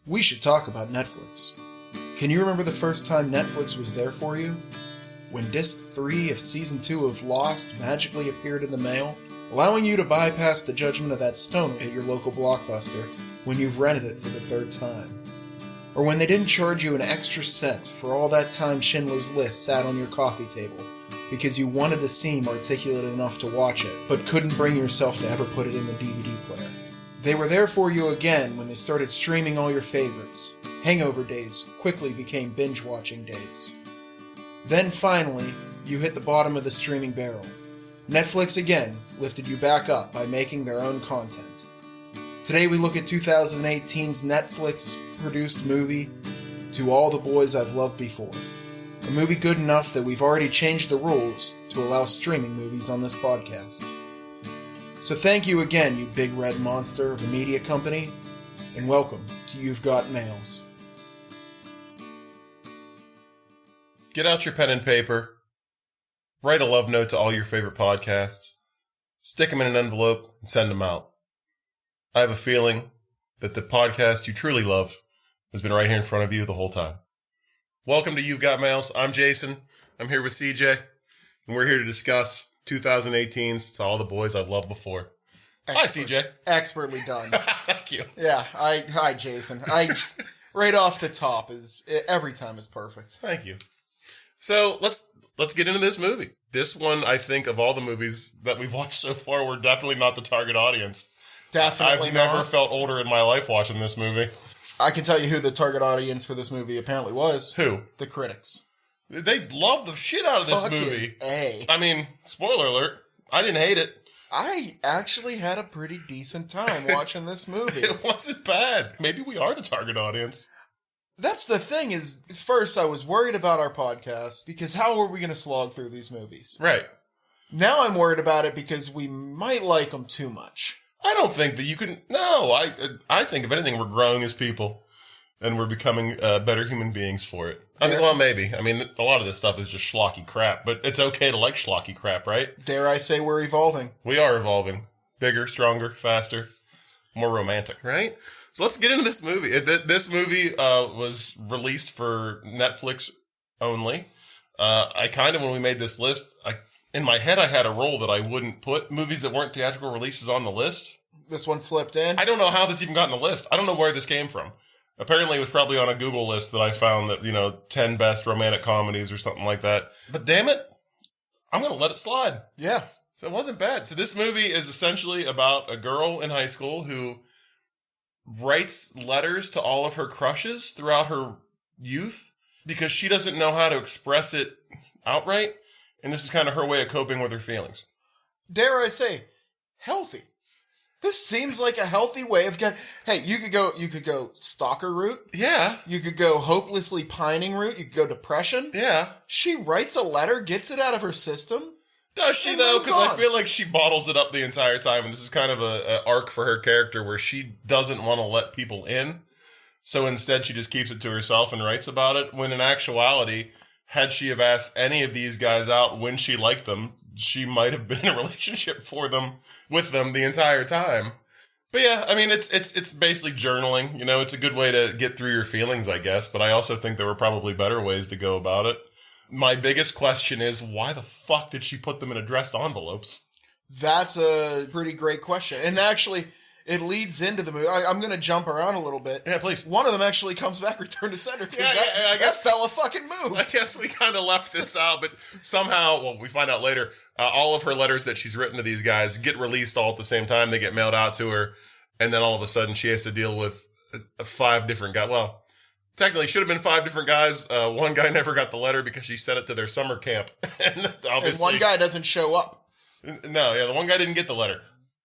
We should talk about Netflix. Can you remember the first time Netflix was there for you? When Disc 3 of Season 2 of Lost magically appeared in the mail, allowing you to bypass the judgment of that stoner at your local Blockbuster when you've rented it for the third time. Or when they didn't charge you an extra cent for all that time Schindler's List sat on your coffee table because you wanted to seem articulate enough to watch it, but couldn't bring yourself to ever put it in the DVD player. They were there for you again when they started streaming all your favorites. Hangover days quickly became binge-watching days. Then finally, you hit the bottom of the streaming barrel. Netflix again lifted you back up by making their own content. Today we look at 2018's Netflix-produced movie, To All the Boys I've Loved Before. A movie good enough that we've already changed the rules to allow streaming movies on this podcast. So thank you again, you big red monster of a media company, and welcome to You've Got Mails. Get out your pen and paper. Write a love note to all your favorite podcasts. Stick them in an envelope and send them out. I have a feeling that the podcast you truly love has been right here in front of you the whole time. Welcome to You've Got Mails. I'm Jason. I'm here with CJ, and we're here to discuss 2018's To All the Boys I've Loved Before. Hi, CJ. Expertly done. Thank you. Yeah, hi, Jason. Right off the top, every time is perfect. Thank you. So let's get into this movie. This one, I think, of all the movies that we've watched so far, we're definitely not the target audience. Definitely I've not. never felt older in my life watching this movie. I can tell you who the target audience for this movie apparently was. Who? The critics. They love the shit out of this movie. I mean, spoiler alert, I didn't hate it. I actually had a pretty decent time watching this movie. It wasn't bad. Maybe we are the target audience. That's the thing is first I was worried about our podcast because how are we going to slog through these movies? Right. Now I'm worried about it because we might like them too much. I don't think that you can... No, I think if anything, we're growing as people. And we're becoming better human beings for it. I mean, well, maybe. I mean, a lot of this stuff is just schlocky crap, but it's okay to like schlocky crap, right? Dare I say we're evolving? We are evolving. Bigger, stronger, faster, more romantic, right? So let's get into this movie. This movie was released for Netflix only. When we made this list, in my head I had a rule that I wouldn't put movies that weren't theatrical releases on the list. This one slipped in? I don't know how this even got on the list. I don't know where this came from. Apparently, it was probably on a Google list that I found that, 10 best romantic comedies or something like that. But damn it, I'm going to let it slide. Yeah. So it wasn't bad. So this movie is essentially about a girl in high school who writes letters to all of her crushes throughout her youth because she doesn't know how to express it outright. And this is kind of her way of coping with her feelings. Dare I say, healthy. This seems like a healthy way of getting... Hey, you could go stalker route. Yeah. You could go hopelessly pining route. You could go depression. Yeah. She writes a letter, gets it out of her system. Does she, though? Because I feel like she bottles it up the entire time, and this is kind of a arc for her character where she doesn't want to let people in. So instead, she just keeps it to herself and writes about it, when in actuality, had she have asked any of these guys out when she liked them, she might have been in a relationship with them the entire time. But yeah, I mean, it's basically journaling. It's a good way to get through your feelings, I guess. But I also think there were probably better ways to go about it. My biggest question is, why the fuck did she put them in addressed envelopes? That's a pretty great question. And actually, it leads into the movie. I'm going to jump around a little bit. Yeah, please. One of them actually comes back return to sender because I guess that fella fucking moved. I guess we kind of left this out, but somehow, well, we find out later, all of her letters that she's written to these guys get released all at the same time. They get mailed out to her, and then all of a sudden she has to deal with 5 different guys. Well, technically, it should have been 5 different guys. One guy never got the letter because she sent it to their summer camp. and one guy doesn't show up. No, yeah, the one guy didn't get the letter.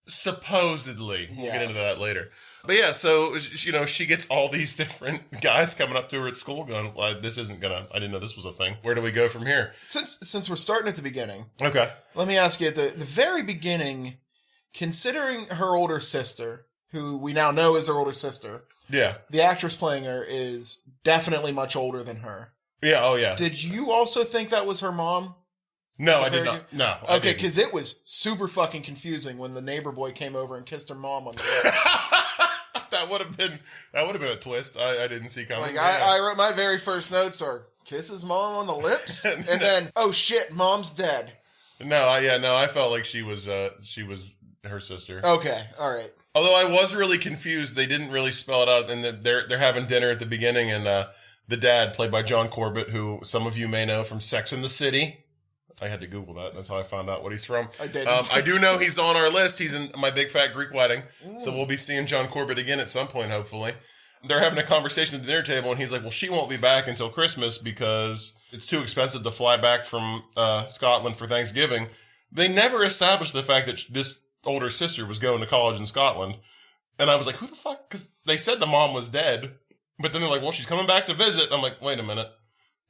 Supposedly. We'll get into that later. But yeah, so, she gets all these different guys coming up to her at school going, well, I didn't know this was a thing. Where do we go from here? Since we're starting at the beginning. Okay. Let me ask you, at the very beginning, considering her older sister, who we now know is her older sister. Yeah. The actress playing her is definitely much older than her. Yeah, oh yeah. Did you also think that was her mom? No, I did not. No. Okay, because it was super fucking confusing when the neighbor boy came over and kissed her mom on the lips. That would have been a twist I didn't see coming. Like, I wrote my very first notes are, kiss his mom on the lips, and then, oh shit, mom's dead. No, I felt like she was her sister. Okay, all right. Although I was really confused, they didn't really spell it out, and they're having dinner at the beginning, and the dad, played by John Corbett, who some of you may know from Sex and the City. I had to Google that. That's how I found out what he's from. I didn't. I do know he's on our list. He's in My Big Fat Greek Wedding, so we'll be seeing John Corbett again at some point, hopefully. They're having a conversation at the dinner table, and he's like, well, she won't be back until Christmas because it's too expensive to fly back from Scotland for Thanksgiving. They never established the fact that this older sister was going to college in Scotland. And I was like, who the fuck? Because they said the mom was dead. But then they're like, well, she's coming back to visit. I'm like, wait a minute.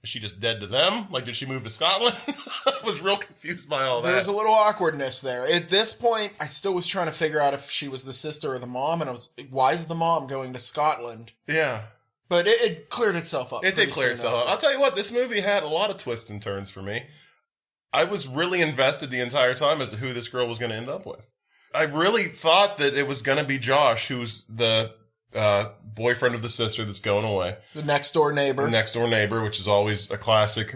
Is she just dead to them? Like, did she move to Scotland? I was real confused by all that. There was a little awkwardness there. At this point, I still was trying to figure out if she was the sister or the mom. And I was, why is the mom going to Scotland? Yeah. But it cleared itself up. It did clear itself up. I'll tell you what, this movie had a lot of twists and turns for me. I was really invested the entire time as to who this girl was going to end up with. I really thought that it was going to be Josh, who's the boyfriend of the sister that's going away. The next door neighbor. The next door neighbor, which is always a classic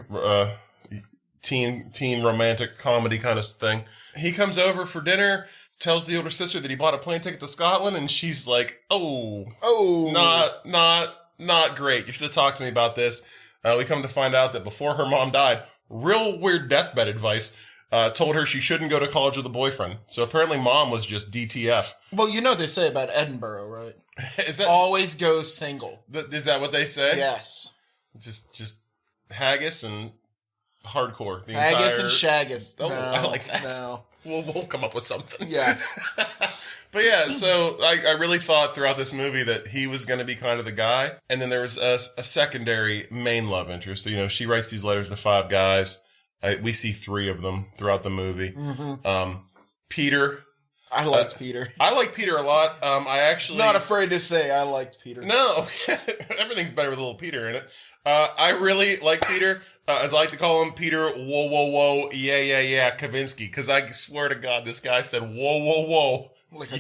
teen romantic comedy kind of thing. He comes over for dinner, tells the older sister that he bought a plane ticket to Scotland, and she's like, oh, not great. You should have talked to me about this. We come to find out that before her mom died, real weird deathbed advice, told her she shouldn't go to college with a boyfriend. So apparently mom was just DTF. Well, you know what they say about Edinburgh, right? Is that always go single? Is that what they say? Yes. Just haggis and hardcore. Haggis and shaggis. Oh, no, I like that. No. We'll come up with something. Yes. But yeah, so I really thought throughout this movie that he was going to be kind of the guy. And then there was a secondary main love interest. You know, she writes these letters to 5 guys. We see 3 of them throughout the movie. Mm-hmm. Peter. I liked Peter. I like Peter a lot. I actually... Not afraid to say I liked Peter. No. Everything's better with a little Peter in it. I really like Peter. As I like to call him, Peter, whoa, whoa, whoa, yeah, Kavinsky. Because I swear to God, this guy said, whoa, whoa, whoa. Like a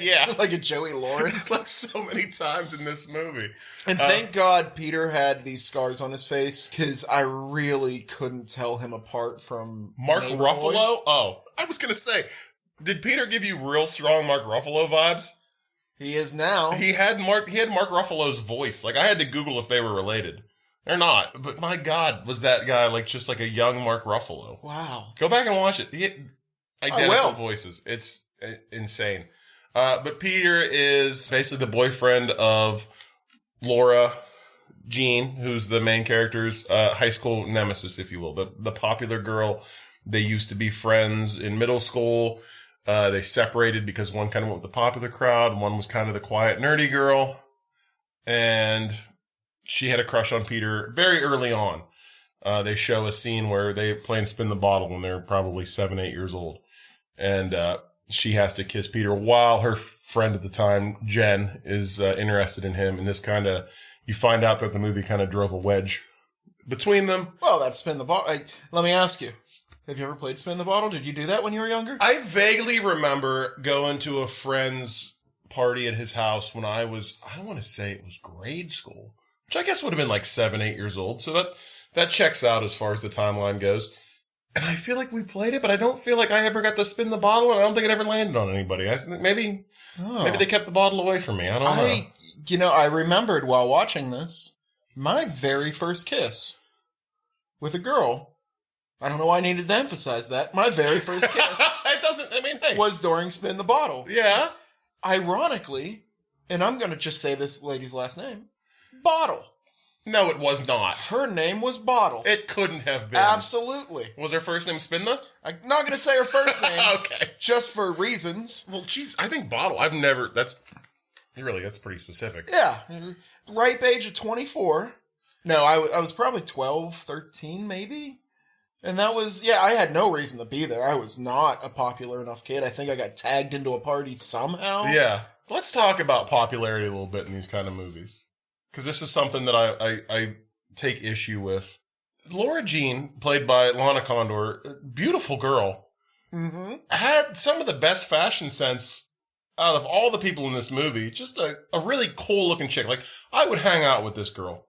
yeah. Like a Joey Lawrence. Like so many times in this movie. And thank God Peter had these scars on his face, because I really couldn't tell him apart from Mark Neighbor Ruffalo? Boy. Oh, I was going to say, did Peter give you real strong Mark Ruffalo vibes? He is now. He had Mark Ruffalo's voice. Like, I had to Google if they were related. They're not. But my God, was that guy like just like a young Mark Ruffalo? Wow. Go back and watch it. He had identical voices. It's insane. But Peter is basically the boyfriend of Laura Jean, who's the main character's high school nemesis, if you will. The popular girl. They used to be friends in middle school. They separated because one kind of went with the popular crowd. One was kind of the quiet, nerdy girl. And she had a crush on Peter very early on. They show a scene where they play and spin the bottle when they're probably 7, 8 years old. And she has to kiss Peter while her friend at the time, Jen, is interested in him. And this kind of, you find out that the movie kind of drove a wedge between them. Well, that's spin the bottle. Let me ask you. Have you ever played spin the bottle? Did you do that when you were younger? I vaguely remember going to a friend's party at his house when I want to say it was grade school, which I guess would have been like 7, 8 years old. So that checks out as far as the timeline goes. And I feel like we played it, but I don't feel like I ever got to spin the bottle, and I don't think it ever landed on anybody. I think maybe they kept the bottle away from me. I don't know. I remembered while watching this, my very first kiss with a girl. I don't know why I needed to emphasize that. My very first kiss was during Spin the Bottle. Yeah. Ironically, and I'm going to just say this lady's last name, Bottle. No, it was not. Her name was Bottle. It couldn't have been. Absolutely. Was her first name Spinna? I'm not going to say her first name. Okay. Just for reasons. Well, geez, I think Bottle. that's pretty specific. Yeah. Ripe age of 24. No, I was probably 12, 13 maybe. And that was, I had no reason to be there. I was not a popular enough kid. I think I got tagged into a party somehow. Yeah. Let's talk about popularity a little bit in these kind of movies. Because this is something that I take issue with. Laura Jean, played by Lana Condor, beautiful girl, had some of the best fashion sense out of all the people in this movie, just a really cool looking chick. Like, I would hang out with this girl.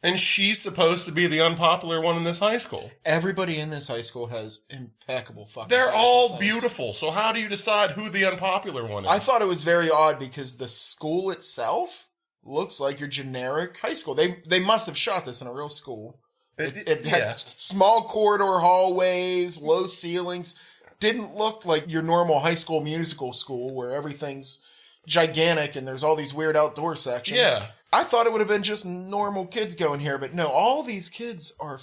And she's supposed to be the unpopular one in this high school. Everybody in this high school has impeccable fucking They're all sense. beautiful. So how do you decide who the unpopular one is? I thought it was very odd because the school itself looks like your generic high school. They must have shot this in a real school. It had small corridor hallways, low ceilings. Didn't look like your normal high school musical school where everything's gigantic and there's all these weird outdoor sections. Yeah. I thought it would have been just normal kids going here, but no, all these kids are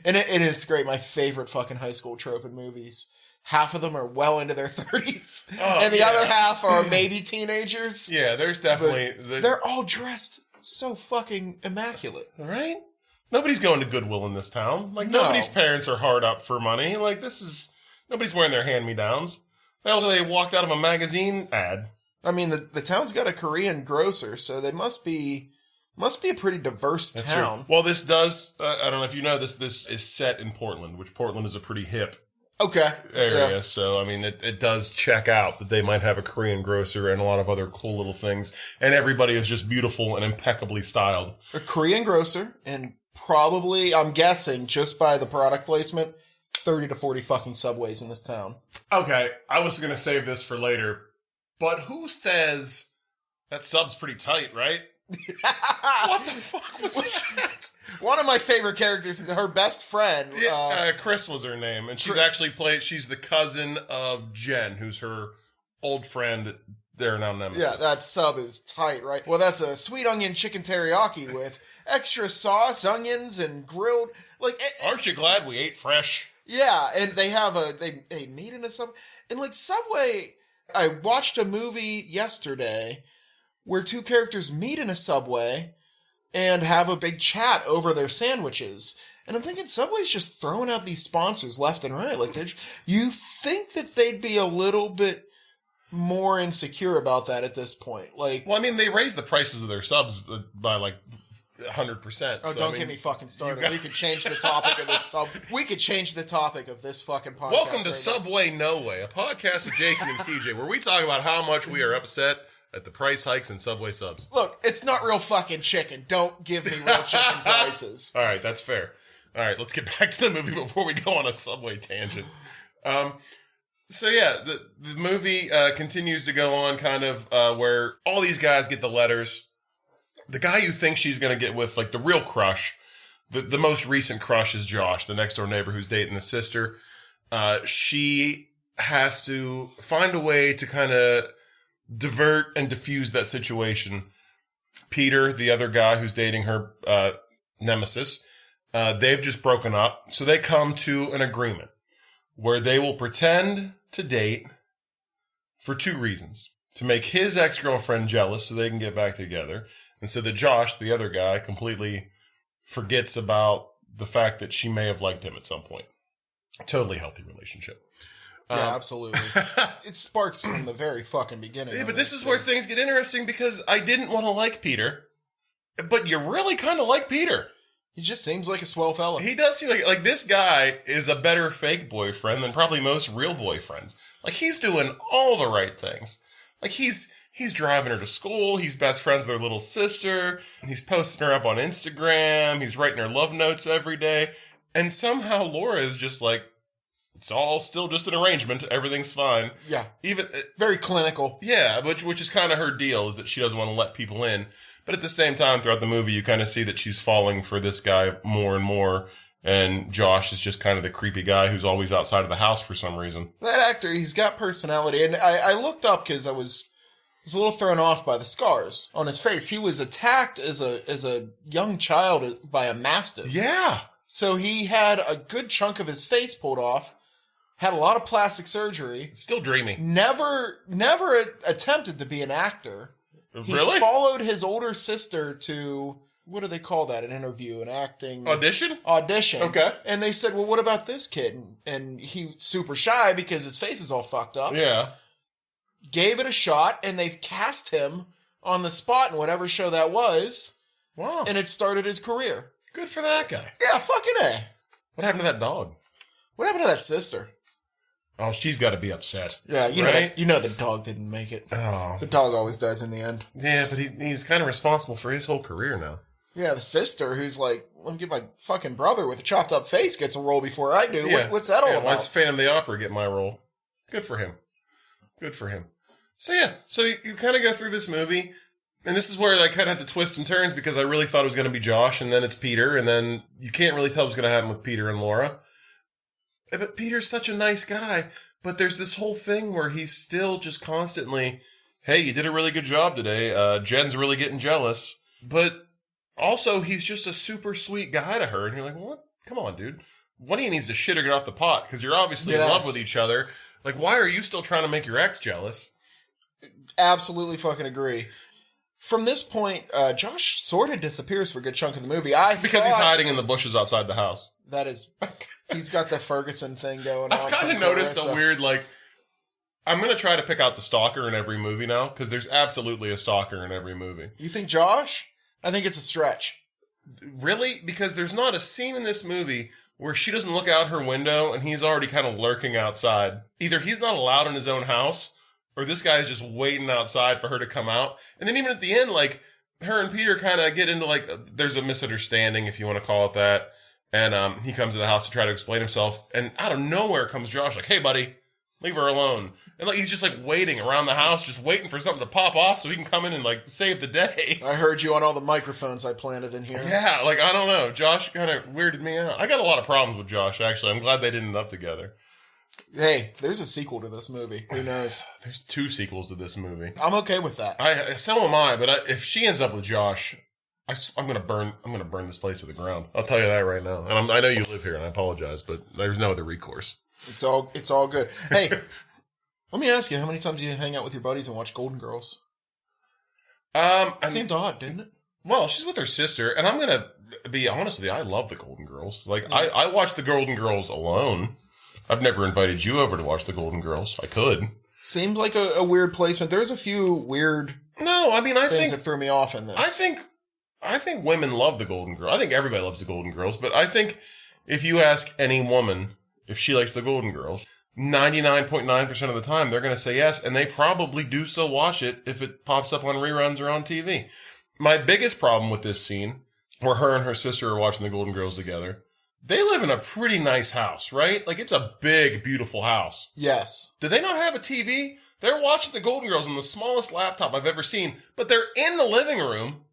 and it's great. My favorite fucking high school trope in movies. Half of them are well into their 30s, and the other half are maybe teenagers. Yeah, there's definitely... They're all dressed so fucking immaculate. Right? Nobody's going to Goodwill in this town. Like, No. nobody's parents are hard up for money. Like, nobody's wearing their hand-me-downs. They walked out of a magazine ad. I mean, the town's got a Korean grocer, so they must be a pretty diverse town. True. Well, this does, I don't know if you know this is set in Portland, which Portland is a pretty hip Okay. area. Yeah. So, I mean, it does check out that they might have a Korean grocer and a lot of other cool little things. And everybody is just beautiful and impeccably styled. A Korean grocer, and probably, I'm guessing, just by the product placement, 30 to 40 fucking Subways in this town. Okay, I was going to save this for later, but who says that sub's pretty tight, right? What the fuck was that? One of my favorite characters, her best friend. Chris was her name, and she's she's the cousin of Jen, who's her old friend. They're now nemesis. Yeah, that sub is tight, right? Well, that's a sweet onion chicken teriyaki with extra sauce, onions, and grilled. Like, aren't you glad we ate fresh? Yeah, and they have they meet in a Subway. And like Subway, I watched a movie yesterday where two characters meet in a Subway and have a big chat over their sandwiches. And I'm thinking Subway's just throwing out these sponsors left and right. Like, you think that they'd be a little bit more insecure about that at this point. Like, well, I mean, they raised the prices of their subs by like 100%. Oh, don't get me fucking started. We could change the topic of this We could change the topic of this fucking podcast. Welcome to Subway No Way, a podcast with Jason and CJ, where we talk about how much we are upset at the price hikes in Subway subs. Look, it's not real fucking chicken. Don't give me real chicken prices. All right, that's fair. All right, let's get back to the movie before we go on a Subway tangent. So yeah, the movie continues to go on kind of where all these guys get the letters. The guy you think she's going to get with, like the real crush, the most recent crush is Josh, the next door neighbor who's dating the sister. She has to find a way to kind of divert and diffuse that situation. Peter, the other guy who's dating her nemesis, they've just broken up. So they come to an agreement where they will pretend to date for two reasons. To make his ex-girlfriend jealous so they can get back together. And so that Josh, the other guy, completely forgets about the fact that she may have liked him at some point. Totally healthy relationship. Yeah, absolutely. It sparks from the very fucking beginning. Yeah, but this is where things get interesting because I didn't want to like Peter, but you really kind of like Peter. He just seems like a swell fella. He does seem like this guy is a better fake boyfriend than probably most real boyfriends. Like, he's doing all the right things. Like, he's driving her to school. He's best friends with her little sister. He's posting her up on Instagram. He's writing her love notes every day. And somehow Laura is just like, it's all still just an arrangement. Everything's fine. Yeah. Even very clinical. Yeah, which is kind of her deal, is that she doesn't want to let people in. But at the same time, throughout the movie, you kind of see that she's falling for this guy more and more. And Josh is just kind of the creepy guy who's always outside of the house for some reason. That actor, he's got personality. And I looked up because I was a little thrown off by the scars on his face. He was attacked as a young child by a mastiff. Yeah. So he had a good chunk of his face pulled off, had a lot of plastic surgery. Still dreamy. Never attempted to be an actor. Really? He followed his older sister to, what do they call that? An interview, an acting... Audition. Okay. And they said, well, what about this kid? And he super shy because his face is all fucked up. Yeah. Gave it a shot, and they've cast him on the spot in whatever show that was. Wow. And it started his career. Good for that guy. Yeah, fucking A. What happened to that dog? What happened to that sister? Oh, she's got to be upset. Yeah, right? You know the dog didn't make it. Oh. The dog always dies in the end. Yeah, but he's kind of responsible for his whole career now. Yeah, the sister who's like, let me get my fucking brother with a chopped up face gets a role before I do. Yeah. What's that all about? Why does Phantom of the Opera get my role? Good for him. Good for him. So yeah, so you kind of go through this movie, and this is where I kind of had the twists and turns because I really thought it was going to be Josh, and then it's Peter, and then you can't really tell what's going to happen with Peter and Laura. But Peter's such a nice guy, but there's this whole thing where he's still just constantly, hey, you did a really good job today. Jen's really getting jealous, but also, he's just a super sweet guy to her. And you're like, what? Come on, dude. One of you needs to shit or get off the pot because you're obviously in love with each other. Like, why are you still trying to make your ex jealous? Absolutely fucking agree. From this point, Josh sort of disappears for a good chunk of the movie. Because he's hiding in the bushes outside the house. That is, he's got the Ferguson thing going on. I've kind of noticed a weird, like, I'm going to try to pick out the stalker in every movie now because there's absolutely a stalker in every movie. You think Josh? I think it's a stretch. Really? Because there's not a scene in this movie where she doesn't look out her window and he's already kind of lurking outside. Either he's not allowed in his own house or this guy's just waiting outside for her to come out. And then even at the end, like, her and Peter kind of get into, like, there's a misunderstanding, if you want to call it that. And he comes to the house to try to explain himself. And out of nowhere comes Josh, like, hey, buddy, leave her alone. And like he's just like waiting around the house, just waiting for something to pop off so he can come in and like save the day. I heard you on all the microphones I planted in here. Yeah, like I don't know. Josh kind of weirded me out. I got a lot of problems with Josh, actually. I'm glad they didn't end up together. Hey, there's a sequel to this movie. Who knows? There's 2 sequels to this movie. I'm okay with that. So am I. But if she ends up with Josh, I'm gonna burn this place to the ground. I'll tell you that right now. And I know you live here, and I apologize, but there's no other recourse. It's all good. Hey. Let me ask you, how many times do you hang out with your buddies and watch Golden Girls? It seemed odd, didn't it? Well, she's with her sister, and I'm going to be honest with you, I love the Golden Girls. Like, I watch the Golden Girls alone. I've never invited you over to watch the Golden Girls. I could. Seemed like a weird placement. There's a few weird things that threw me off in this. I think women love the Golden Girls. I think everybody loves the Golden Girls, but I think if you ask any woman if she likes the Golden Girls, 99.9% of the time, they're going to say yes, and they probably do still watch it if it pops up on reruns or on TV. My biggest problem with this scene, where her and her sister are watching the Golden Girls together, they live in a pretty nice house, right? Like, it's a big, beautiful house. Yes. Do they not have a TV? They're watching the Golden Girls on the smallest laptop I've ever seen, but they're in the living room.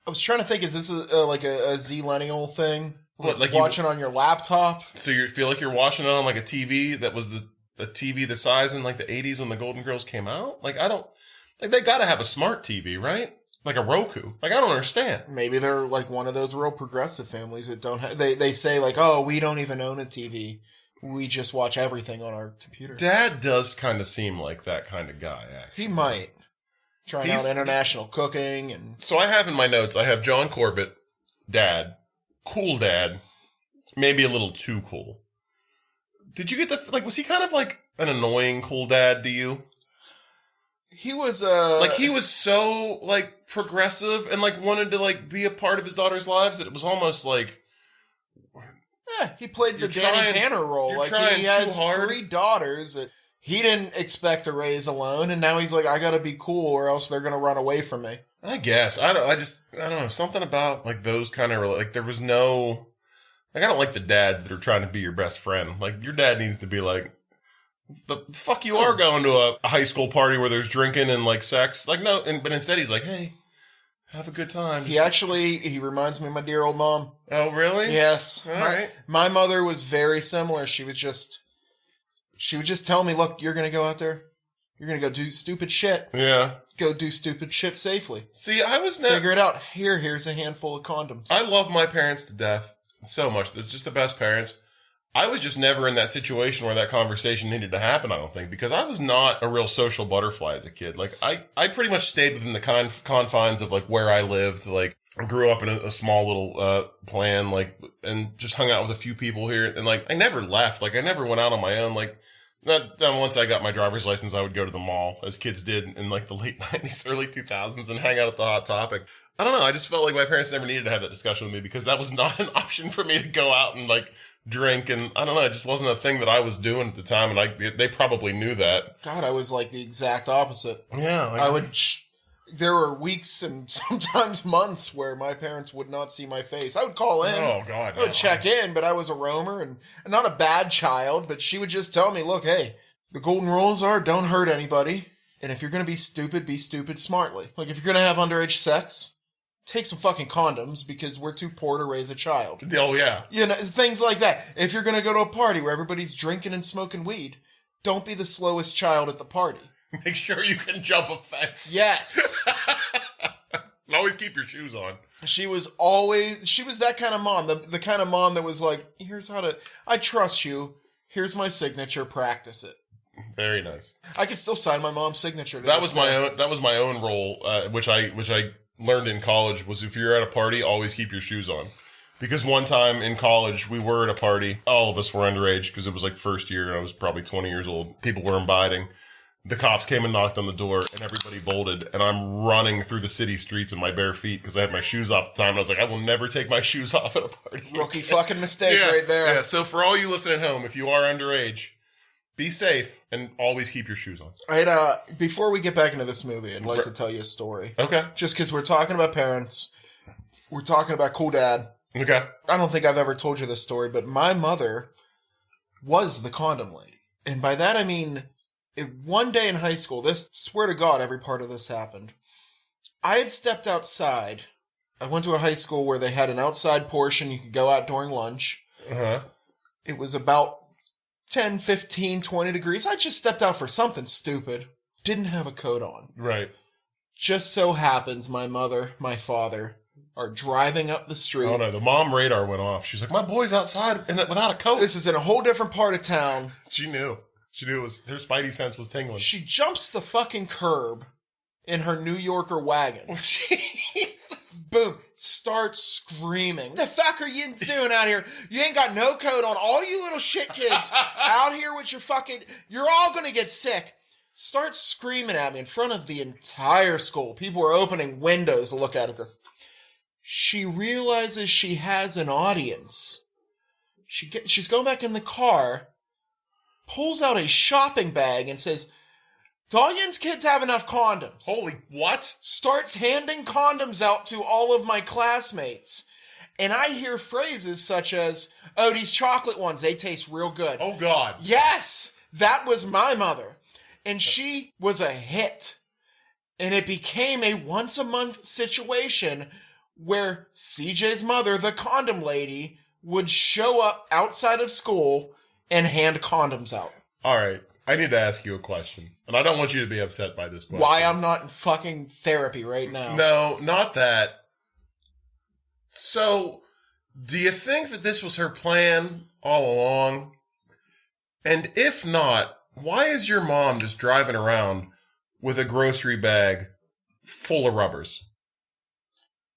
I was trying to think, is this like a Z-Lennial thing? What, like watching on your laptop? So you feel like you're watching it on like a TV that was the TV the size in like the 80s when the Golden Girls came out? Like, they gotta have a smart TV, right? Like a Roku. Like, I don't understand. Maybe they're like one of those real progressive families that don't have, they say like, oh, we don't even own a TV. We just watch everything on our computer. Dad does kind of seem like that kind of guy, actually. He might. Trying out international cooking and... So I have in my notes, I have John Corbett, dad, cool dad, maybe a little too cool. Did you get was he kind of like an annoying cool dad to you? He was, he was so, like, progressive and, like, wanted to, like, be a part of his daughter's lives that it was almost like... Yeah, he played the Danny Tanner role. Like, he has 3 daughters that he didn't expect to raise alone, and now he's like, I gotta be cool or else they're gonna run away from me. I guess. I don't know. Something about, like, those kind of, like, there was no... Like, I don't like the dads that are trying to be your best friend. Like, your dad needs to be like, the fuck you are going to a high school party where there's drinking and, like, sex? Like, no, but instead he's like, hey, have a good time. He reminds me of my dear old mom. Oh, really? Yes. All right. My mother was very similar. She would just tell me, look, you're going to go out there. You're going to go do stupid shit. Yeah. Go do stupid shit safely. See, I was never... Figure it out. Here's a handful of condoms. I love my parents to death so much. They're just the best parents. I was just never in that situation where that conversation needed to happen, I don't think, because I was not a real social butterfly as a kid. Like, I pretty much stayed within the confines of, like, where I lived. Like, I grew up in a small little plan, like, and just hung out with a few people here. And, like, I never left. Like, I never went out on my own. Like, once I got my driver's license, I would go to the mall, as kids did in, like, the late 90s, early 2000s, and hang out at the Hot Topic. I don't know. I just felt like my parents never needed to have that discussion with me because that was not an option for me to go out and like drink. And I don't know. It just wasn't a thing that I was doing at the time. And they probably knew that. God, I was like the exact opposite. Yeah. I would... There were weeks and sometimes months where my parents would not see my face. I would call in. Oh, God. I would check in, but I was a roamer and not a bad child, but she would just tell me, look, hey, the golden rules are don't hurt anybody. And if you're going to be stupid smartly. Like, if you're going to have underage sex, take some fucking condoms because we're too poor to raise a child. Oh, yeah. You know, things like that. If you're going to go to a party where everybody's drinking and smoking weed, don't be the slowest child at the party. Make sure you can jump a fence. Yes. And always keep your shoes on. She was that kind of mom. The kind of mom that was like, I trust you. Here's my signature. Practice it. Very nice. I could still sign my mom's signature. That was my own role, which I learned in college, was if you're at a party, always keep your shoes on. Because one time in college, we were at a party. All of us were underage because it was like first year. And I was probably 20 years old. People were imbibing. The cops came and knocked on the door, and everybody bolted. And I'm running through the city streets in my bare feet because I had my shoes off at the time. And I was like, I will never take my shoes off at a party. Rookie fucking mistake right there. Yeah. So for all you listening at home, if you are underage, be safe and always keep your shoes on. Before we get back into this movie, I'd like to tell you a story. Okay. Just because we're talking about parents, we're talking about cool dad. Okay. I don't think I've ever told you this story, but my mother was the condom lady. And by that I mean, one day in high school, swear to God, every part of this happened. I had stepped outside. I went to a high school where they had an outside portion. You could go out during lunch. Uh-huh. It was about 10, 15, 20 degrees. I just stepped out for something stupid. Didn't have a coat on. Right. Just so happens my mother, my father are driving up the street. Oh no, the mom radar went off. She's like, my boy's outside without a coat. This is in a whole different part of town. She knew. It was, her spidey sense was tingling. She jumps the fucking curb in her New Yorker wagon. Oh, Jesus. Boom. Starts screaming. What the fuck are you doing out here? You ain't got no coat on. All you little shit kids out here with your fucking... You're all gonna get sick. Starts screaming at me in front of the entire school. People are opening windows to look at this. She realizes she has an audience. She's going back in the car, pulls out a shopping bag and says, Goggins kids have enough condoms. Holy what? Starts handing condoms out to all of my classmates. And I hear phrases such as, oh, these chocolate ones, they taste real good. Oh, God. Yes, that was my mother. And she was a hit. And it became a once-a-month situation where CJ's mother, the condom lady, would show up outside of school and hand condoms out. All right. I need to ask you a question. And I don't want you to be upset by this question. Why I'm not in fucking therapy right now. No, not that. So, do you think that this was her plan all along? And if not, why is your mom just driving around with a grocery bag full of rubbers?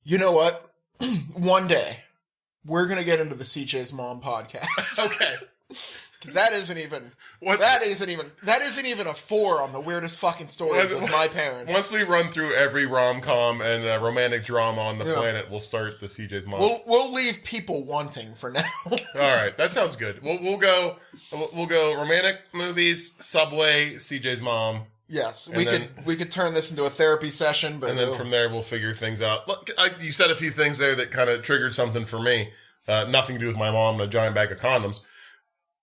You know what? One day, we're going to get into the CJ's Mom podcast. Okay. That isn't even a 4 on the weirdest fucking stories of my parents. Once we run through every rom-com and romantic drama on the planet, we'll start the CJ's Mom. We'll leave people wanting for now. All right, that sounds good. We'll go romantic movies, Subway, CJ's Mom. Yes, we could turn this into a therapy session, but and then from there we'll figure things out. Look, you said a few things there that kind of triggered something for me. Nothing to do with my mom and a giant bag of condoms.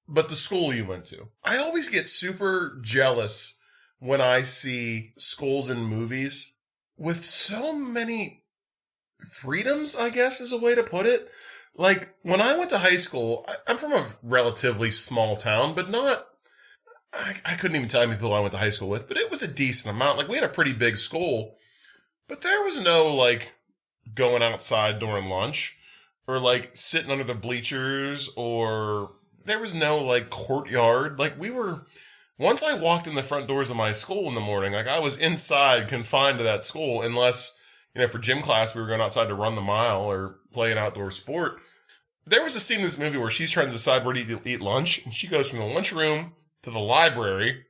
But the school you went to. I always get super jealous when I see schools and movies with so many freedoms, I guess is a way to put it. Like, when I went to high school, I'm from a relatively small town, but not... I couldn't even tell you how many people I went to high school with, but it was a decent amount. Like, we had a pretty big school, but there was no, like, going outside during lunch or, like, sitting under the bleachers or... There was no, like, courtyard. Like, once I walked in the front doors of my school in the morning, like, I was inside, confined to that school, unless, for gym class, we were going outside to run the mile or play an outdoor sport. There was a scene in this movie where she's trying to decide where to eat lunch, and she goes from the lunchroom to the library,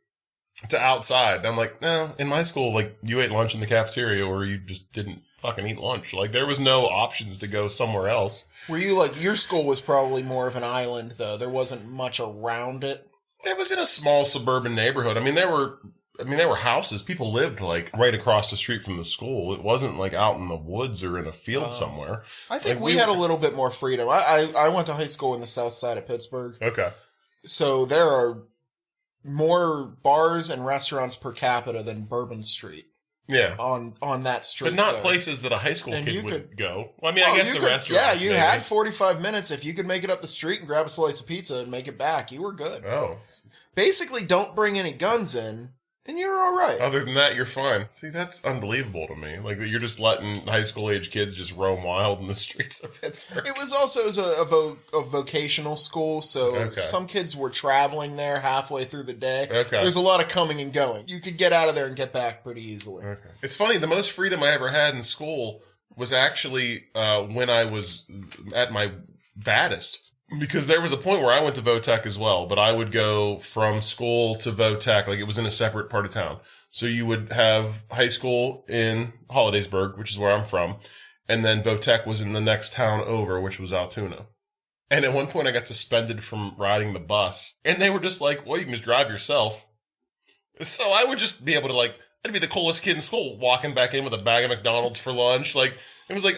to outside. And I'm like, no, in my school, like, you ate lunch in the cafeteria or you just didn't fucking eat lunch. Like, there was no options to go somewhere else. Were you like, your school was probably more of an island, though. There wasn't much around it. It was in a small suburban neighborhood. I mean, there were houses. People lived, like, right across the street from the school. It wasn't, like, out in the woods or in a field somewhere. I think like, we had a little bit more freedom. I went to high school in the south side of Pittsburgh. Okay. So there are more bars and restaurants per capita than Bourbon Street. Yeah. On that street. But not there. Places that a high school kid would go. Well, I mean, Well, I guess the restaurants. Yeah, you maybe. had 45 minutes. If you could make it up the street and grab a slice of pizza and make it back, you were good. Oh. Basically, don't bring any guns in, and you're all right. Other than that, you're fine. See, that's unbelievable to me. Like, that you're just letting high school age kids just roam wild in the streets of Pittsburgh. It was also a vocational school, so some kids were traveling there halfway through the day. Okay. There's a lot of coming and going. You could get out of there and get back pretty easily. Okay. It's funny, the most freedom I ever had in school was actually when I was at my baddest. Because there was a point where I went to Votech as well, but I would go from school to Votech, like it was in a separate part of town. So you would have high school in Hollidaysburg, which is where I'm from, and then Votech was in the next town over, which was Altoona. And at one point I got suspended from riding the bus, and they were just like, well, you can just drive yourself. So I would just be able to, like, I'd be the coolest kid in school, walking back in with a bag of McDonald's for lunch. Like, it was like,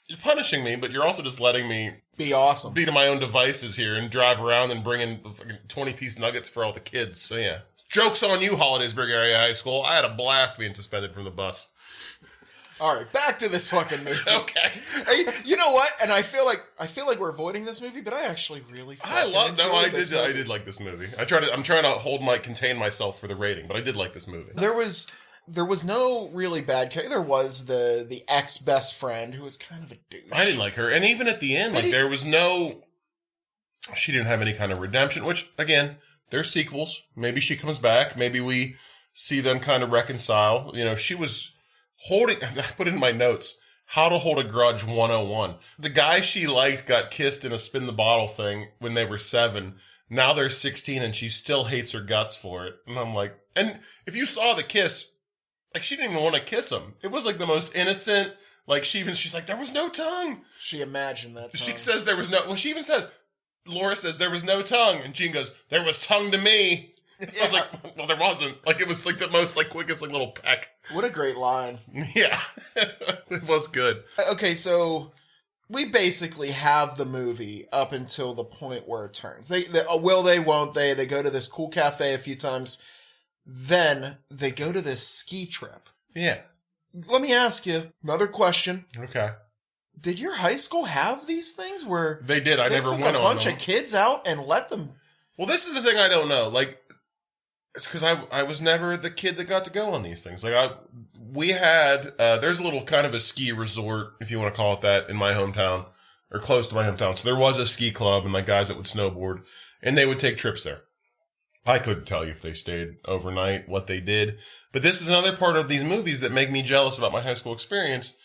you're punishing me, but you're also just letting me be awesome. Be to my own devices here and drive around and bring in 20-piece nuggets for all the kids. So yeah. Joke's on you, Hollidaysburg Area High School. I had a blast being suspended from the bus. All right, back to this fucking movie. Okay. Hey, you know what? And I feel like we're avoiding this movie, but I actually really I did like this movie. I'm trying to contain myself for the rating, but I did like this movie. There was no really bad character. There was the ex-best friend who was kind of a douche. I didn't like her. And even at the end, there was no... She didn't have any kind of redemption, which, again, there's sequels. Maybe she comes back. Maybe we see them kind of reconcile. You know, she was holding... I put in my notes, how to hold a grudge 101. The guy she liked got kissed in a spin the bottle thing when they were 7. Now they're 16 and she still hates her guts for it. And I'm like... And if you saw the kiss... Like, she didn't even want to kiss him. It was, like, the most innocent, like, she's like, there was no tongue. She imagined that tongue. She says there was no, well, she even says, Laura says there was no tongue. And Gene goes, there was tongue to me. Yeah. I was like, well, there wasn't. Like, it was, like, the most, like, quickest, like, little peck. What a great line. Yeah. It was good. Okay, so we basically have the movie up until the point where it turns. They will they, won't they? They go to this cool cafe a few times. Then they go to this ski trip. Yeah. Let me ask you another question. Okay. Did your high school have these things where they did? I never went on them. They took a bunch of kids out and let them. Well, this is the thing I don't know. Like, it's because I was never the kid that got to go on these things. Like, we had there's a little kind of a ski resort, if you want to call it that, in my hometown or close to my hometown. So there was a ski club and like guys that would snowboard, and they would take trips there. I couldn't tell you if they stayed overnight, what they did. But this is another part of these movies that make me jealous about my high school experience,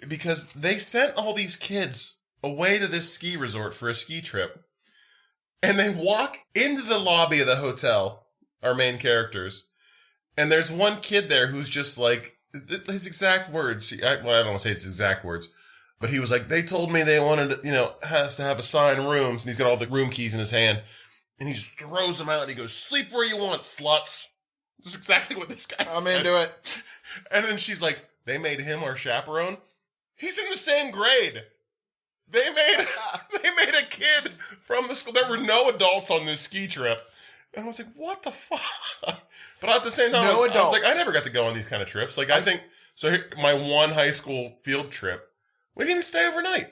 because they sent all these kids away to this ski resort for a ski trip, and they walk into the lobby of the hotel, our main characters, and there's one kid there who's just like, his exact words, I don't want to say it's exact words, but he was like, they told me they wanted, has to have assigned rooms, and he's got all the room keys in his hand. And he just throws them out and he goes, sleep where you want, sluts. That's exactly what this guy said. I'm into it. And then she's like, they made him our chaperone? He's in the same grade. They made a kid from the school. There were no adults on this ski trip. And I was like, what the fuck? But at the same time, I was like, I never got to go on these kind of trips. Like, I think, so here, my one high school field trip, we didn't even stay overnight.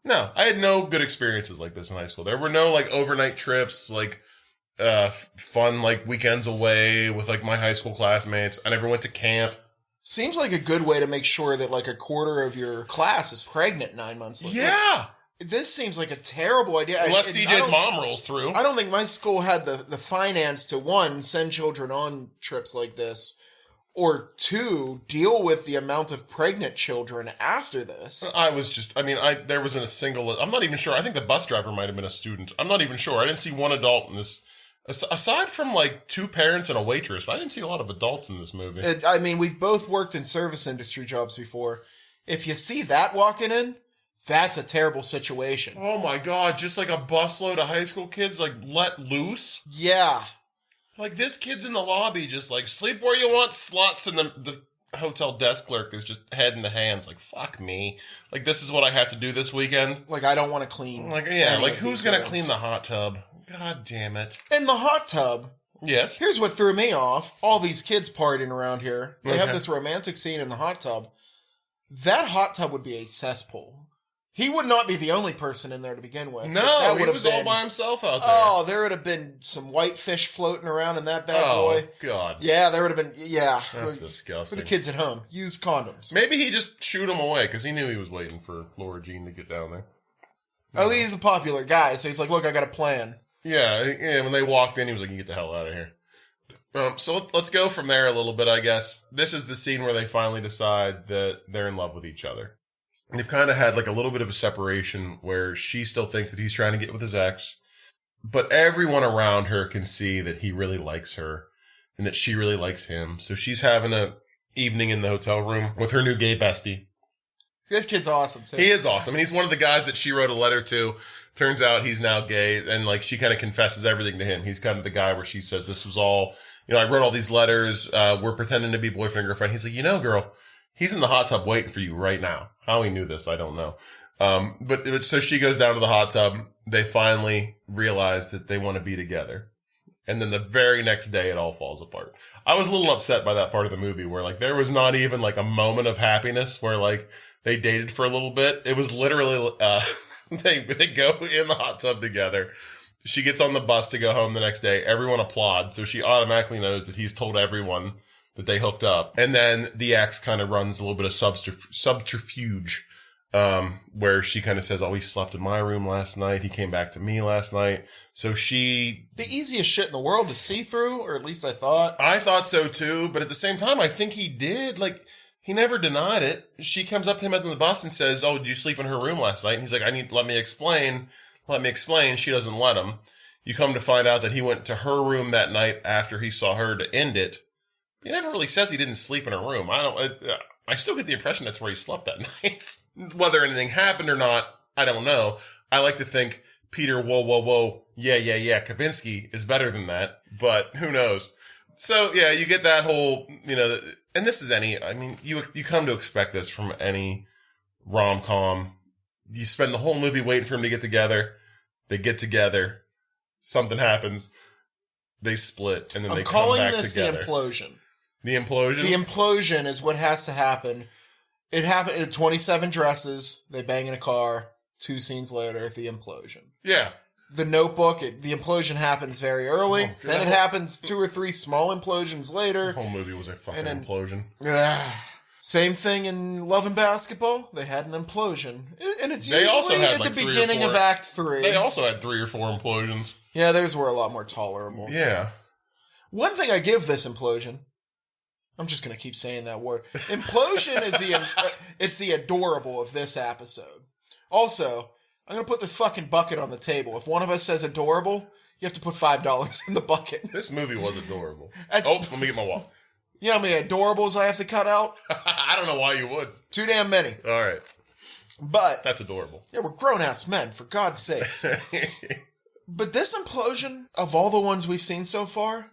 No, I had no good experiences like this in high school. There were no, like, overnight trips, like, fun, like, weekends away with, like, my high school classmates. I never went to camp. Seems like a good way to make sure that, like, a quarter of your class is pregnant 9 months later. Yeah! This seems like a terrible idea. Unless CJ's mom rolls through. I don't think my school had the finance to, 1, send children on trips like this, or 2, deal with the amount of pregnant children after this. There wasn't a single, I'm not even sure. I think the bus driver might have been a student. I'm not even sure. I didn't see one adult in this Aside from like 2 parents and a waitress, I didn't see a lot of adults in this movie. I mean, we've both worked in service industry jobs before. If you see that walking in, that's a terrible situation. Oh my God, just like a busload of high school kids like let loose? Yeah. Like this kid's in the lobby just like, sleep where you want, sluts, and the hotel desk clerk is just head in the hands like, fuck me. Like this is what I have to do this weekend? Like I don't want to clean. Like, yeah, like who's going to clean the hot tub? God damn it. In the hot tub. Yes. Here's what threw me off. All these kids partying around here. They have Okay. this romantic scene in the hot tub. That hot tub would be a cesspool. He would not be the only person in there to begin with. No, he was all by himself out there. Oh, there would have been some white fish floating around in that bad boy. Oh, God. Yeah, there would have been, yeah. That's For disgusting. the kids at home, use condoms. Maybe he just shooed him away because he knew he was waiting for Laura Jean to get down there. Oh, he's a popular guy, so he's like, look, I got a plan. Yeah, when they walked in, he was like, you get the hell out of here. So let's go from there a little bit, I guess. This is the scene where they finally decide that they're in love with each other. And they've kind of had like a little bit of a separation where she still thinks that he's trying to get with his ex, but everyone around her can see that he really likes her and that she really likes him. So she's having a evening in the hotel room with her new gay bestie. This kid's awesome, too. He is awesome. And he's one of the guys that she wrote a letter to. Turns out he's now gay, and like she kind of confesses everything to him. He's kind of the guy where she says, this was all, I wrote all these letters. We're pretending to be boyfriend and girlfriend. He's like, girl, he's in the hot tub waiting for you right now. How he knew this, I don't know. But so she goes down to the hot tub. They finally realize that they want to be together. And then the very next day, it all falls apart. I was a little upset by that part of the movie where like there was not even like a moment of happiness where like they dated for a little bit. It was literally, they go in the hot tub together. She gets on the bus to go home the next day. Everyone applauds. So she automatically knows that he's told everyone that they hooked up. And then the ex kind of runs a little bit of subterfuge, where she kind of says, oh, he slept in my room last night. He came back to me last night. So the easiest shit in the world to see through, or at least I thought. I thought so too. But at the same time, I think he did. Like, he never denied it. She comes up to him at the bus and says, oh, did you sleep in her room last night? And he's like, let me explain. She doesn't let him. You come to find out that he went to her room that night after he saw her to end it. He never really says he didn't sleep in her room. I still get the impression that's where he slept that night. Whether anything happened or not, I don't know. I like to think Peter, whoa, yeah, Kavinsky is better than that, but who knows? So, yeah, you get that whole, and this is you come to expect this from any rom-com. You spend the whole movie waiting for them to get together. They get together. Something happens. They split, and then they come back together. I'm calling this the implosion. The implosion? The implosion is what has to happen. It happened in 27 dresses. They bang in a car. 2 scenes later, the implosion. Yeah. The Notebook, the implosion happens very early. Then it happens 2 or 3 small implosions later. The whole movie was a fucking implosion. Same thing in Love and Basketball. They had an implosion. And it's they usually at the beginning of Act 3. They also had 3 or 4 implosions. Yeah, theirs were a lot more tolerable. Yeah. One thing I give this implosion, I'm just going to keep saying that word. Implosion is it's the adorable of this episode. Also, I'm going to put this fucking bucket on the table. If one of us says adorable, you have to put $5 in the bucket. This movie was adorable. Let me get my wallet. You know how many adorables I have to cut out? I don't know why you would. Too damn many. All right. But that's adorable. Yeah, we're grown-ass men, for God's sakes. But this implosion, of all the ones we've seen so far,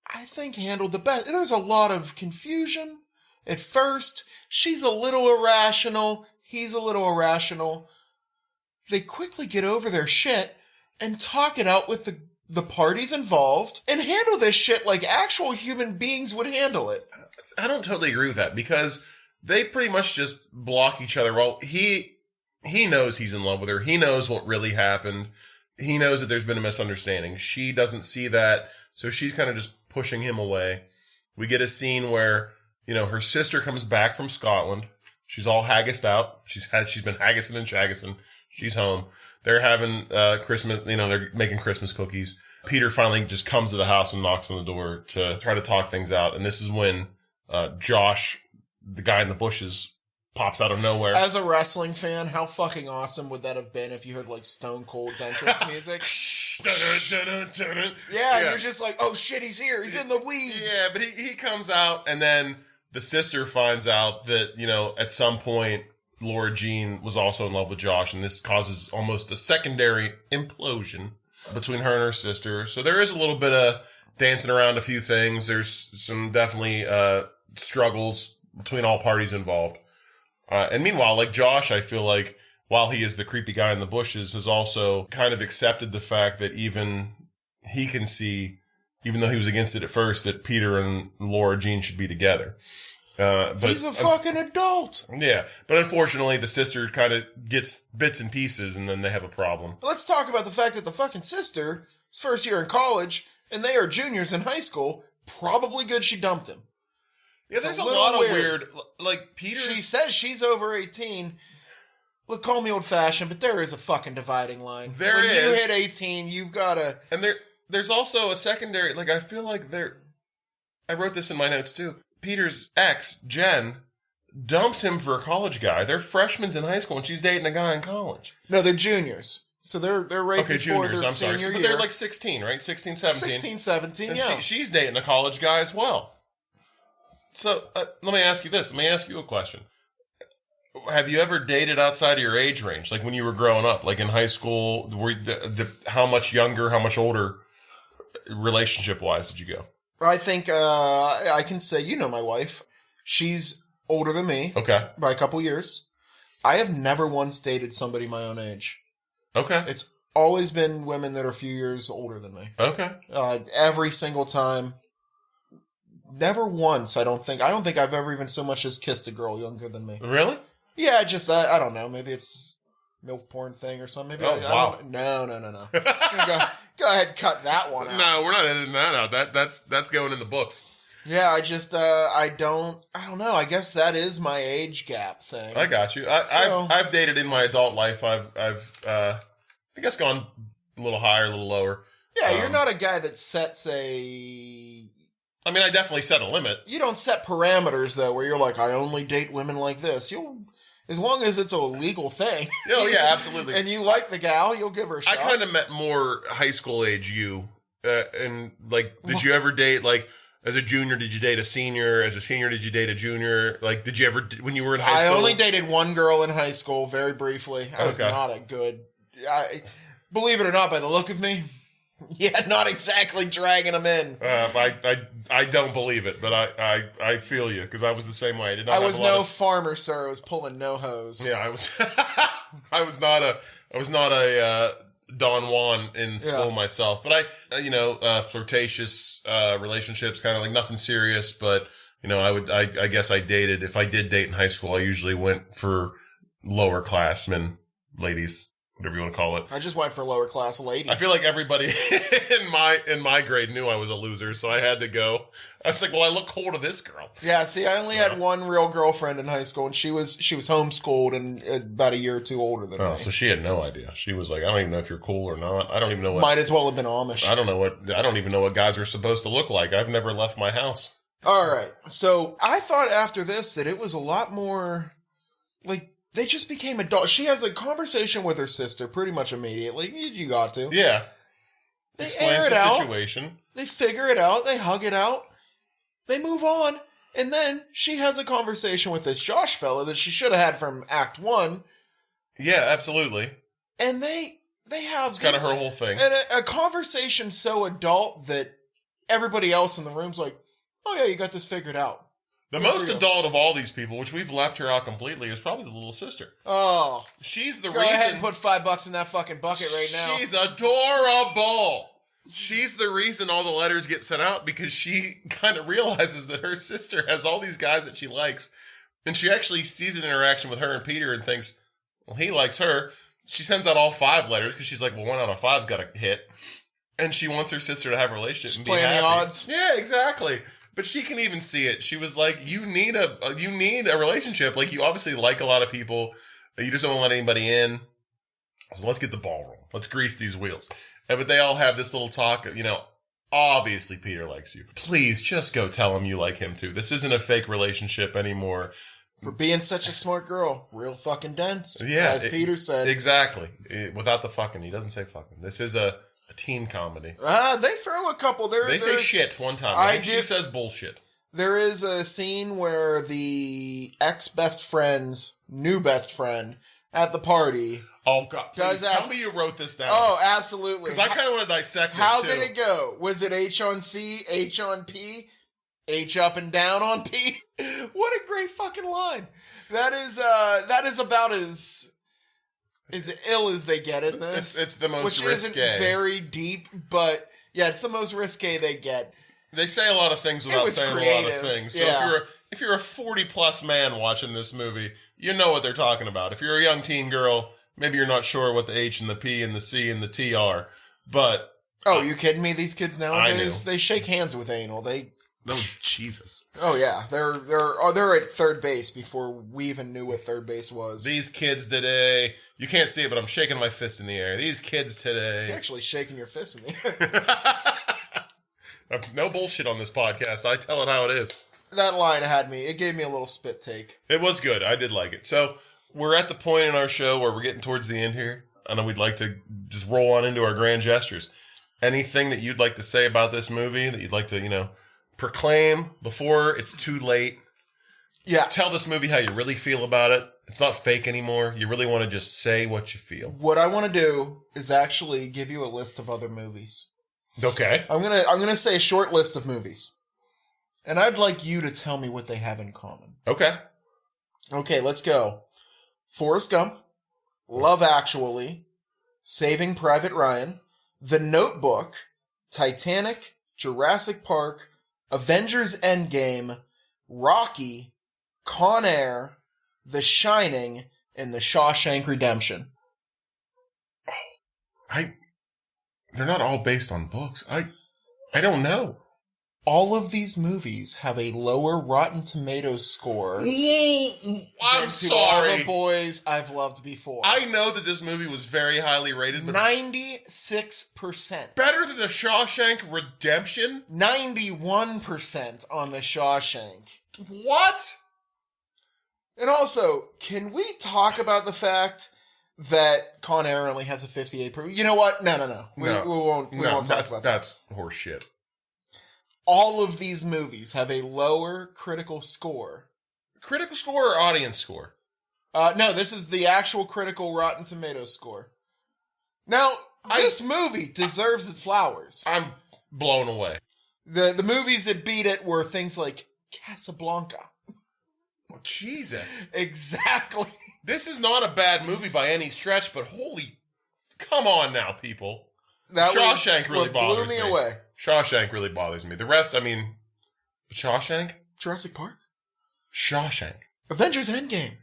I think handled the best. There's a lot of confusion. At first, she's a little irrational. He's a little irrational. They quickly get over their shit and talk it out with the parties involved and handle this shit like actual human beings would handle it. I don't totally agree with that because they pretty much just block each other. Well, he knows he's in love with her. He knows what really happened. He knows that there's been a misunderstanding. She doesn't see that, so she's kind of just pushing him away. We get a scene where, her sister comes back from Scotland. She's all haggissed out. She's been haggissing and shaggissing. She's home. They're having Christmas, they're making Christmas cookies. Peter finally just comes to the house and knocks on the door to try to talk things out. And this is when Josh, the guy in the bushes, pops out of nowhere. As a wrestling fan, how fucking awesome would that have been if you heard like Stone Cold's entrance music? Yeah, and you're just like, oh shit, he's here. He's in the weeds. Yeah, but he comes out, and then the sister finds out that, at some point, Laura Jean was also in love with Josh, and this causes almost a secondary implosion between her and her sister. So there is a little bit of dancing around a few things. There's some definitely struggles between all parties involved. And meanwhile, like Josh, I feel like, while he is the creepy guy in the bushes, has also kind of accepted the fact that even he can see, even though he was against it at first, that Peter and Laura Jean should be together. But he's a fucking adult. Yeah, but unfortunately, the sister kind of gets bits and pieces, and then they have a problem. Let's talk about the fact that the fucking sister is first year in college, and they are juniors in high school. Probably good she dumped him. Yeah, there's a lot of weird, like Peter. She says she's over 18. Look, call me old-fashioned, but there is a fucking dividing line. When you hit 18, you've got to... And there's also a secondary... Like, I feel like I wrote this in my notes, too. Peter's ex, Jen, dumps him for a college guy. They're freshmen in high school, and she's dating a guy in college. No, they're juniors. So they're right before juniors, their I'm sorry. senior But year. they're like 16, right? 16, 17. 16, 17, and yeah. She's dating a college guy as well. So, let me ask you this. Let me ask you a question. Have you ever dated outside of your age range? Like when you were growing up, like in high school, how much younger, how much older relationship-wise did you go? I think I can say, my wife. She's older than me. Okay. By a couple years. I have never once dated somebody my own age. Okay. It's always been women that are a few years older than me. Okay. Every single time. Never once, I don't think I've ever even so much as kissed a girl younger than me. Really? Yeah, just, I don't know. Maybe it's MILF porn thing or something. Maybe wow. No. Go ahead and cut that one out. No, we're not editing that out. That's going in the books. Yeah, I just, I don't know. I guess that is my age gap thing. I got you. I've dated in my adult life. I've I guess gone a little higher, a little lower. Yeah, you're not a guy that sets I mean, I definitely set a limit. You don't set parameters, though, where you're like, I only date women like this. As long as it's a legal thing. Oh, yeah, absolutely. And you like the gal, you'll give her a shot. I kind of met more high school age you. And, like, did you ever date, like, as a junior, did you date a senior? As a senior, did you date a junior? Like, did you ever, when you were in high school? I only dated one girl in high school, very briefly. I was not a good... believe it or not, by the look of me, yeah, not exactly dragging them in. I don't believe it, but I feel you, because I was the same way. I was no farmer, sir. I was pulling no hose. Yeah, I was. I was not a Don Juan in school myself, but flirtatious relationships, kind of like nothing serious. But I guess I dated. If I did date in high school, I usually went for lower class men, ladies, whatever you want to call it. I just went for lower class ladies. I feel like everybody in my grade knew I was a loser, so I had to go. I was like, well, I look cool to this girl. Yeah, see, I only had one real girlfriend in high school, and she was homeschooled and about a year or two older than me. Oh, so she had no idea. She was like, I don't even know if you're cool or not. I don't even know what... Might as well have been Amish. I don't even know what guys are supposed to look like. I've never left my house. All right. So I thought after this that it was a lot more... Like, they just became adults. She has a conversation with her sister pretty much immediately. You got to. Yeah. They explains air it the out. situation. They figure it out. They hug it out. They move on. And then she has a conversation with this Josh fella that she should have had from Act 1. Yeah, absolutely. And they have... It's kind of her whole thing. And a conversation so adult that everybody else in the room's like, oh yeah, you got this figured out. The most adult of all these people, which we've left her out completely, is probably the little sister. Oh. She's the reason... Go ahead and put $5 in that fucking bucket right now. She's adorable. She's the reason all the letters get sent out, because she kind of realizes that her sister has all these guys that she likes. And she actually sees an interaction with her and Peter and thinks, well, he likes her. She sends out all 5 letters because she's like, well, 1 out of 5's got to hit. And she wants her sister to have a relationship and be happy. Playing the odds. Yeah, exactly. But she can even see it. She was like, you need a relationship. Like, you obviously like a lot of people. You just don't want to let anybody in. So let's get the ball rolling. Let's grease these wheels. But they all have this little talk of, obviously Peter likes you. Please just go tell him you like him too. This isn't a fake relationship anymore. For being such a smart girl. Real fucking dense. Yeah. As Peter said. Exactly. Without the fucking. He doesn't say fucking. This is a a teen comedy. They throw a couple. They say shit one time. I think she says bullshit. There is a scene where the ex-best friend's new best friend at the party... Oh, God. Please, tell me you wrote this down. Oh, absolutely. Because I kind of want to dissect this, How did it go? Was it H on C, H on P, H up and down on P? What a great fucking line. That is about as ill as they get in this. It's the most which risque. Isn't very deep, but yeah, it's the most risque they get. They say a lot of things without saying creative. A lot of things. So yeah. if you're a 40-plus man watching this movie, you know what they're talking about. If you're a young teen girl, maybe you're not sure what the H and the P and the C and the T are, but... Oh, you kidding me? These kids nowadays, they shake hands with anal. Oh, Jesus. Oh, yeah. They're at third base before we even knew what third base was. These kids today... You can't see it, but I'm shaking my fist in the air. These kids today... You're actually shaking your fist in the air. No bullshit on this podcast. I tell it how it is. That line had me. It gave me a little spit take. It was good. I did like it. So, we're at the point in our show where we're getting towards the end here. And we'd like to just roll on into our grand gestures. Anything that you'd like to say about this movie that you'd like to, proclaim before it's too late? Yeah. Tell this movie how you really feel about it. It's not fake anymore. You really want to just say what you feel. What I want to do is actually give you a list of other movies. Okay. I'm gonna say a short list of movies. And I'd like you to tell me what they have in common. Okay. Okay, let's go. Forrest Gump, Love Actually, Saving Private Ryan, The Notebook, Titanic, Jurassic Park, Avengers Endgame, Rocky, Con Air, The Shining, and The Shawshank Redemption. They're not all based on books. I don't know. All of these movies have a lower Rotten Tomatoes score. I'm sorry. All the boys I've loved before. I know that this movie was very highly rated, but 96%. Better than The Shawshank Redemption? 91% on The Shawshank. What? And also, can we talk about the fact that Con Air only has a 58%? You know what? No. We won't talk about that. That's horse shit. All of these movies have a lower critical score. Critical score or audience score? No, this is the actual critical Rotten Tomatoes score. Now, this movie deserves its flowers. I'm blown away. The movies that beat it were things like Casablanca. Oh, Jesus. Exactly. This is not a bad movie by any stretch, but holy... Come on now, people. Shawshank really bothers me. Blew me away. Shawshank really bothers me. The rest, Shawshank? Jurassic Park? Shawshank. Avengers Endgame.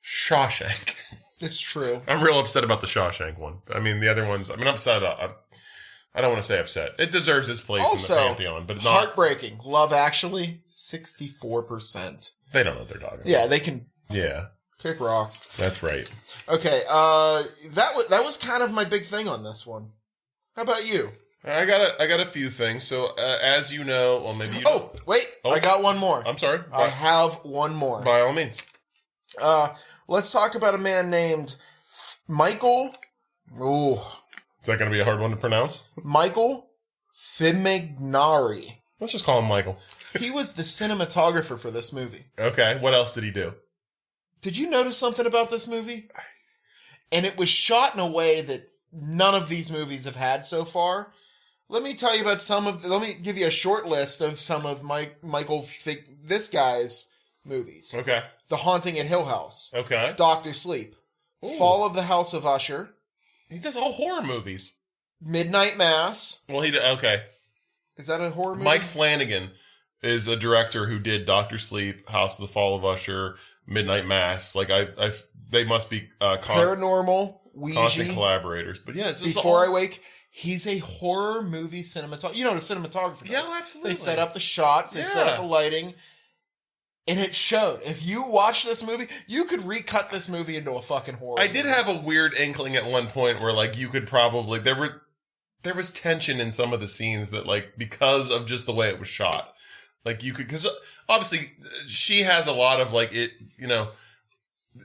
Shawshank. It's true. I'm real upset about the Shawshank one. The other ones, upset about... I don't want to say upset. It deserves its place in the pantheon, but not... Heartbreaking. Love Actually, 64%. They don't know what they're talking about. Yeah, they can... Yeah. Kick rocks. That's right. Okay, that was kind of my big thing on this one. How about you? I got a few things. So, as you know, well, maybe you don't. Wait. I got one more. I'm sorry. I have one more. By all means. Let's talk about a man named Michael... Ooh. Is that going to be a hard one to pronounce? Michael Fimignari. Let's just call him Michael. He was the cinematographer for this movie. Okay. What else did he do? Did you notice something about this movie? And it was shot in a way that none of these movies have had so far. Let me tell you about let me give you a short list of some of this guy's movies. Okay. The Haunting at Hill House. Okay. Dr. Sleep. Ooh. Fall of the House of Usher. He does all horror movies. Midnight Mass. Well, okay. Is that a horror movie? Mike Flanagan is a director who did Dr. Sleep, House of the Fall of Usher, Midnight Mass. They must be Paranormal, Ouija, constant collaborators. But yeah, it's just Before I Wake. He's a horror movie cinematographer. You know what a cinematographer does. Yeah, absolutely. They set up the shots. They set up the lighting. And it showed. If you watch this movie, you could recut this movie into a fucking horror movie. I did have a weird inkling at one point where, you could probably... There was tension in some of the scenes that, because of just the way it was shot. You could... Because, obviously, she has a lot of,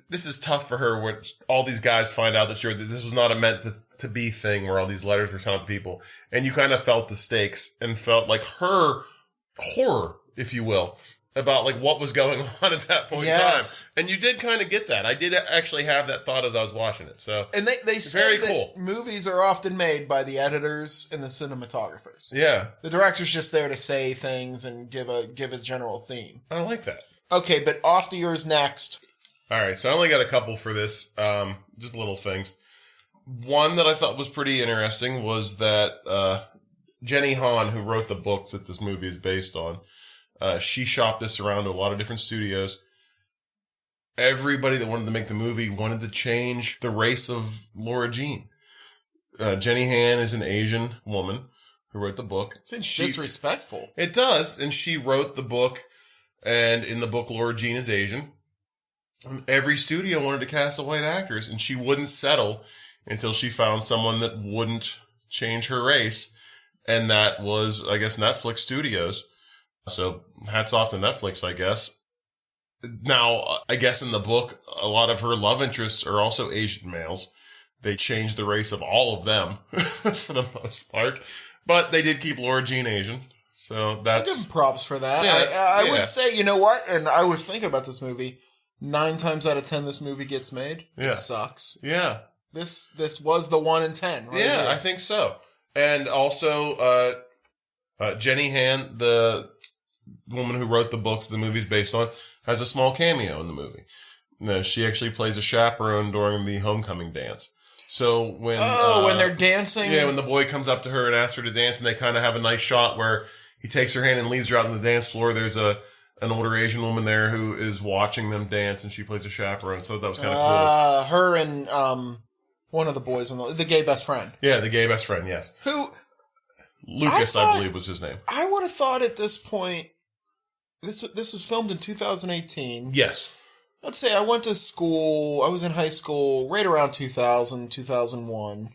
this is tough for her when all these guys find out that this was not meant to-be thing where all these letters were sent out to people, and you kind of felt the stakes and felt like her horror, if you will, about like what was going on at that point in time. And you did kind of get that. I did actually have that thought as I was watching it. So, and they say that movies are often made by the editors and the cinematographers. Yeah. The director's just there to say things and give a general theme. I like that. Okay, but off to yours next. All right, so I only got a couple for this, just little things. One that I thought was pretty interesting was that Jenny Han, who wrote the books that this movie is based on, she shopped this around to a lot of different studios. Everybody that wanted to make the movie wanted to change the race of Laura Jean. Jenny Han is an Asian woman who wrote the book. It's disrespectful. It does, and she wrote the book, and in the book, Laura Jean is Asian. And every studio wanted to cast a white actress, and she wouldn't settle until she found someone that wouldn't change her race, and that was, I guess, Netflix Studios. So hats off to Netflix, I guess. Now, I guess in the book, a lot of her love interests are also Asian males. They changed the race of all of them for the most part, but they did keep Laura Jean Asian. So that's... I give them props for that. Yeah, I would say, you know what? And I was thinking about this movie. 9 times out of 10 this movie gets made. Yeah. It sucks. Yeah. This was the 1 in 10, right? Yeah, here. I think so. And also, Jenny Han, the woman who wrote the books the movie's based on, has a small cameo in the movie. No, she actually plays a chaperone during the homecoming dance. So when when they're dancing, when the boy comes up to her and asks her to dance, and they kind of have a nice shot where he takes her hand and leads her out on the dance floor. There's an older Asian woman there who is watching them dance, and she plays a chaperone. So that was kind of cool. Her and one of the boys on the gay best friend. Yeah, the gay best friend. Yes, who Lucas, I believe, was his name. I would have thought at this point, this was filmed in 2018. Yes. Let's say I went to school, I was in high school right around 2000, 2001.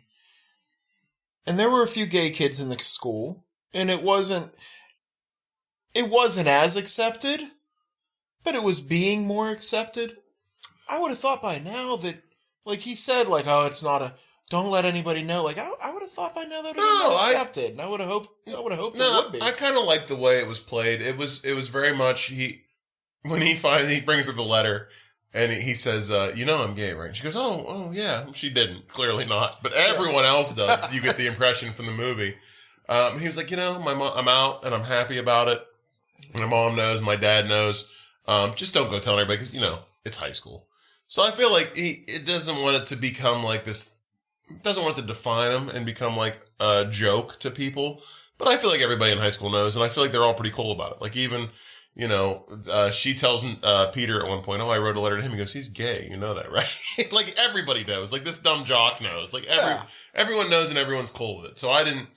And there were a few gay kids in the school. And it wasn't as accepted, but it was being more accepted. I would have thought by now that, like he said, like, oh, it's not don't let anybody know. Like, I would have thought by now that it would have been accepted. And I would have hoped it would be. I kind of liked the way it was played. It was very much, when he finally brings her the letter, and he says, I'm gay, right? And she goes, oh, yeah. She didn't. Clearly not. But everyone else does. You get the impression from the movie. He was like, I'm out, and I'm happy about it. My mom knows. My dad knows. Just don't go telling everybody, because, it's high school. So I feel like it doesn't want it to become like this, doesn't want it to define him and become like a joke to people. But I feel like everybody in high school knows, and I feel like they're all pretty cool about it. Like even... she tells Peter at one point, oh, I wrote a letter to him. He goes, he's gay. You know that, right? Like, everybody knows. Like, this dumb jock knows. Like, everyone knows and everyone's cool with it. So I didn't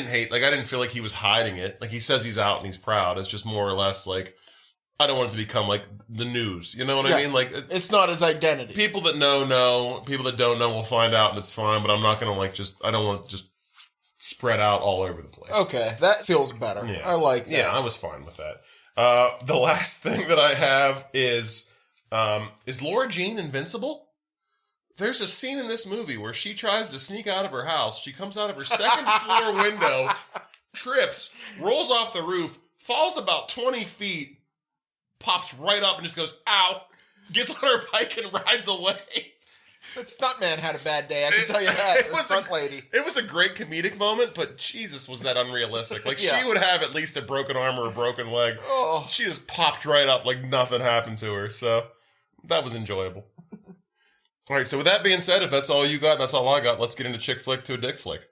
hate, like, I didn't feel like he was hiding it. Like, he says he's out and he's proud. It's just more or less, like, I don't want it to become, like, the news. You know what I mean? Like, it's not his identity. People that know. People that don't know will find out and it's fine. But I'm not going to, I don't want it to just spread out all over the place. Okay, that feels better. Yeah. I like that. Yeah, I was fine with that. The last thing that I have is Laura Jean invincible? There's a scene in this movie where she tries to sneak out of her house. She comes out of her second floor window, trips, rolls off the roof, falls about 20 feet, pops right up and just goes, ow, gets on her bike and rides away. That stuntman had a bad day, I can tell you that. It was stunt lady. It was a great comedic moment, but Jesus, was that unrealistic. Like, she would have at least a broken arm or a broken leg. Oh. She just popped right up like nothing happened to her, so that was enjoyable. All right, so with that being said, if that's all you got and that's all I got, let's get into chick flick to a dick flick.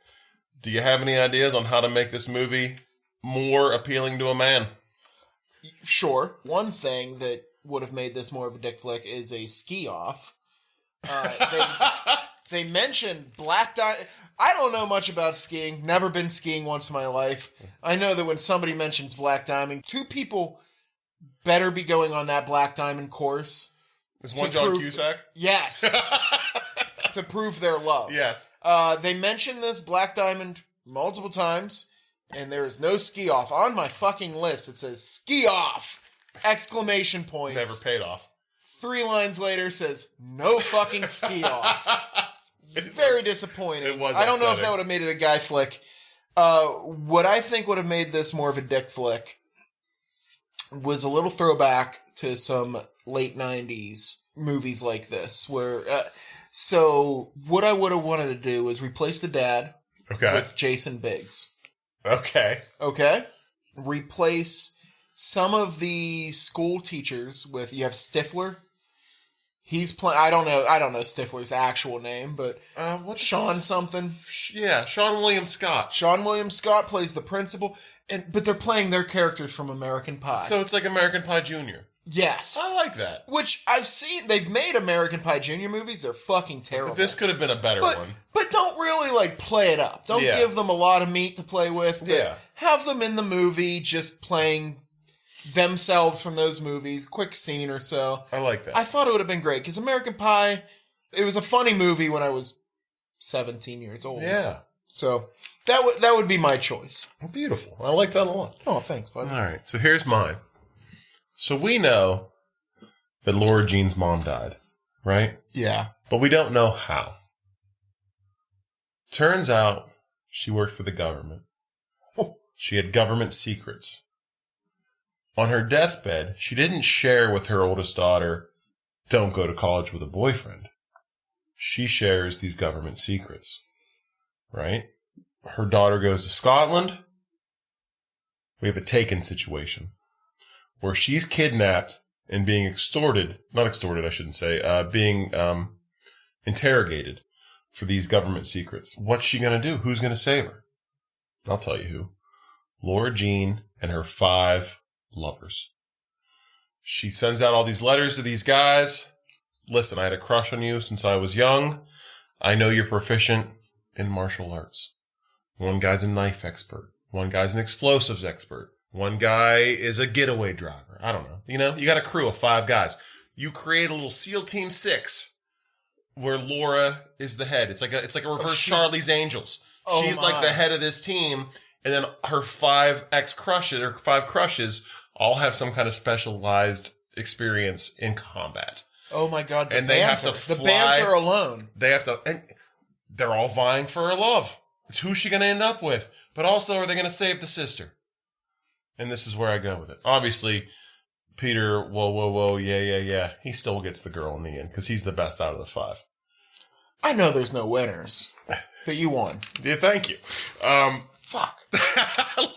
Do you have any ideas on how to make this movie more appealing to a man? Sure. One thing that would have made this more of a dick flick is a ski-off. They mentioned black diamond. I don't know much about skiing. Never been skiing once in my life. I know that when somebody mentions black diamond, 2 people better be going on that black diamond course. Is one John Cusack? Yes. To prove their love. Yes. They mentioned this black diamond multiple times, and there is no ski off. On my fucking list, it says ski off! Exclamation points. Never paid off. 3 lines later says, no fucking ski off. Very disappointing. It was I don't know if upsetting. that would have made it a guy flick. What I think would have made this more of a dick flick was a little throwback to some late 90s movies like this, where... so, what I would have wanted to do was replace the dad with Jason Biggs. Okay. Okay? Replace some of the school teachers with... You have Stifler. He's playing... I don't know Stifler's actual name, but... Sean something. Yeah, Sean William Scott. Sean William Scott plays the principal, but they're playing their characters from American Pie. So it's like American Pie Jr. Yes. I like that. Which I've seen. They've made American Pie Jr. movies. They're fucking terrible. This could have been a better one. But don't really, play it up. Don't give them a lot of meat to play with. Yeah. Have them in the movie just playing themselves from those movies. Quick scene or so. I like that. I thought it would have been great, because American Pie, it was a funny movie when I was 17 years old. Yeah. So that would be my choice. Beautiful. I like that a lot. Oh, thanks, bud. All right, so here's mine. So we know that Laura Jean's mom died, right? Yeah. But we don't know how. Turns out she worked for the government. She had government secrets. On her deathbed, she didn't share with her oldest daughter, don't go to college with a boyfriend. She shares these government secrets, right? Her daughter goes to Scotland. We have a Taken situation where she's kidnapped and being being interrogated for these government secrets. What's she going to do? Who's going to save her? I'll tell you who. Laura Jean and her 5 lovers. She sends out all these letters to these guys. Listen, I had a crush on you since I was young. I know you're proficient in martial arts. One guy's a knife expert. One guy's an explosives expert. One guy is a getaway driver. I don't know. You got a crew of 5 guys. You create a little SEAL Team 6 where Laura is the head. It's like a reverse Charlie's Angels. She's like the head of this team, and then her 5 crushes all have some kind of specialized experience in combat. Oh my God! And they have to fly. The banter alone. They have to, and they're all vying for her love. It's who's she going to end up with? But also, are they going to save the sister? And this is where I go with it. Obviously, Peter, whoa, yeah. He still gets the girl in the end because he's the best out of the 5. I know there's no winners, but you won. Yeah, thank you. Fuck.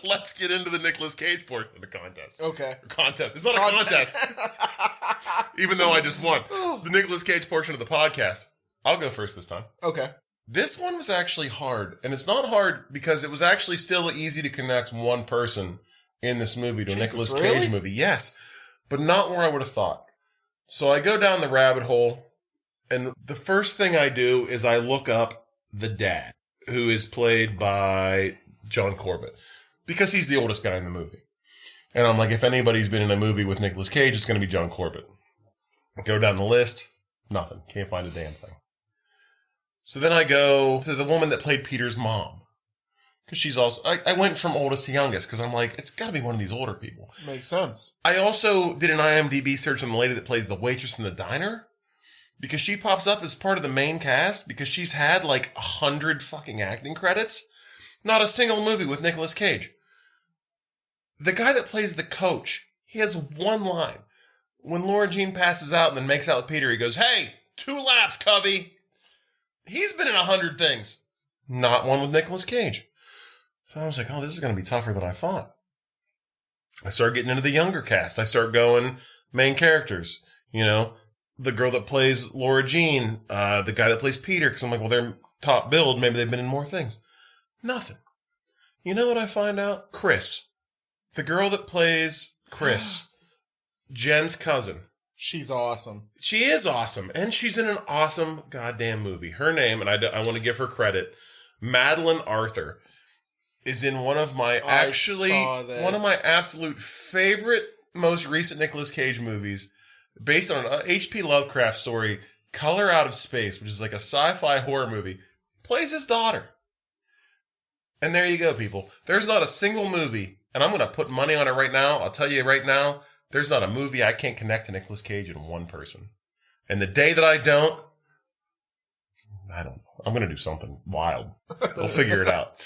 Let's get into the Nicolas Cage portion of the contest. Okay. Contest. It's not a contest. Even though I just won. The Nicolas Cage portion of the podcast. I'll go first this time. Okay. This one was actually hard. And it's not hard because it was actually still easy to connect one person in this movie to a Nicolas Cage movie. Yes. But not where I would have thought. So I go down the rabbit hole. And the first thing I do is I look up the dad, who is played by John Corbett, because he's the oldest guy in the movie. And I'm like, if anybody's been in a movie with Nicolas Cage, it's going to be John Corbett. I go down the list, nothing. Can't find a damn thing. So then I go to the woman that played Peter's mom. Because she's also... I went from oldest to youngest, because I'm like, it's got to be one of these older people. Makes sense. I also did an IMDb search on the lady that plays the waitress in the diner, because she pops up as part of the main cast, because she's had 100 fucking acting credits. Not a single movie with Nicolas Cage. The guy that plays the coach, he has one line. When Laura Jean passes out and then makes out with Peter, he goes, "Hey, 2 laps, Covey." He's been in 100 things. Not one with Nicolas Cage. So I was like, oh, this is going to be tougher than I thought. I start getting into the younger cast. I start going main characters. The girl that plays Laura Jean, the guy that plays Peter, because I'm like, well, they're top billed. Maybe they've been in more things. Nothing. You know what I find out? Chris. The girl that plays Chris. Jen's cousin. She's awesome. She is awesome. And she's in an awesome goddamn movie. Her name, and I want to give her credit, Madeline Arthur, is in one of my absolute favorite, most recent Nicolas Cage movies, based on an H.P. Lovecraft story, Color Out of Space, which is like a sci-fi horror movie. Plays his daughter. And there you go, people. There's not a single movie, and I'm going to put money on it right now. I'll tell you right now, there's not a movie I can't connect to Nicolas Cage in one person. And the day that I don't know. I'm going to do something wild. We'll figure it out.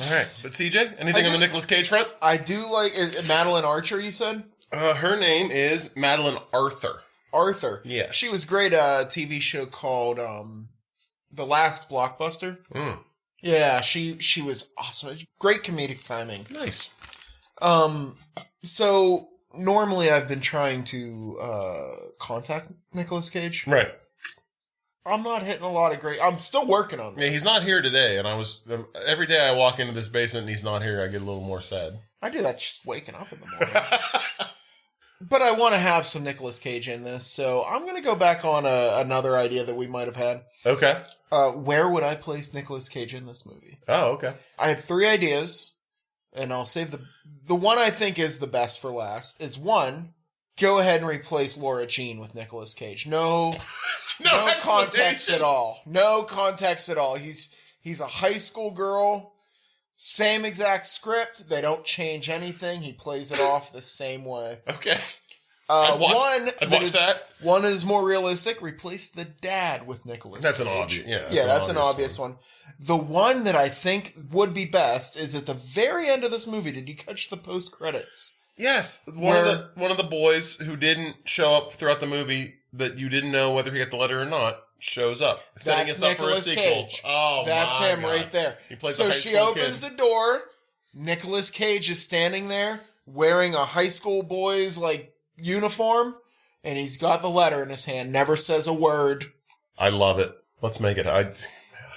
All right. But CJ, anything on the Nicolas Cage front? I do like Madeline Archer, you said? Her name is Madeline Arthur. Arthur. Yes. She was great at a TV show called The Last Blockbuster. Mm. Yeah, she was awesome. Great comedic timing. Nice. So normally I've been trying to contact Nicolas Cage. Right. I'm not hitting a lot of great. I'm still working on this. Yeah, he's not here today, and every day I walk into this basement and he's not here, I get a little more sad. I do that just waking up in the morning. But I want to have some Nicolas Cage in this, so I'm going to go back on another idea that we might have had. Okay. Where would I place Nicolas Cage in this movie? Oh, okay. I had 3 ideas, and I'll save the one I think is the best for last. Is one, go ahead and replace Laura Jean with Nicolas Cage. No context at all. No context at all. He's a high school girl. Same exact script. They don't change anything. He plays it off the same way. Okay. I'd watch that. One is more realistic. Replace the dad with Nicolas Cage. That's an obvious. Yeah, that's an obvious one. The one that I think would be best is at the very end of this movie. Did you catch the post credits? Yes, one of the boys who didn't show up throughout the movie that you didn't know whether he got the letter or not shows up, setting us up for a sequel. Cage. Oh, that's him God. Right there. He plays so a high she school opens kid. the door. Nicolas Cage is standing there wearing a high school boy's uniform, and he's got the letter in his hand. Never says a word. I love it. Let's make it. I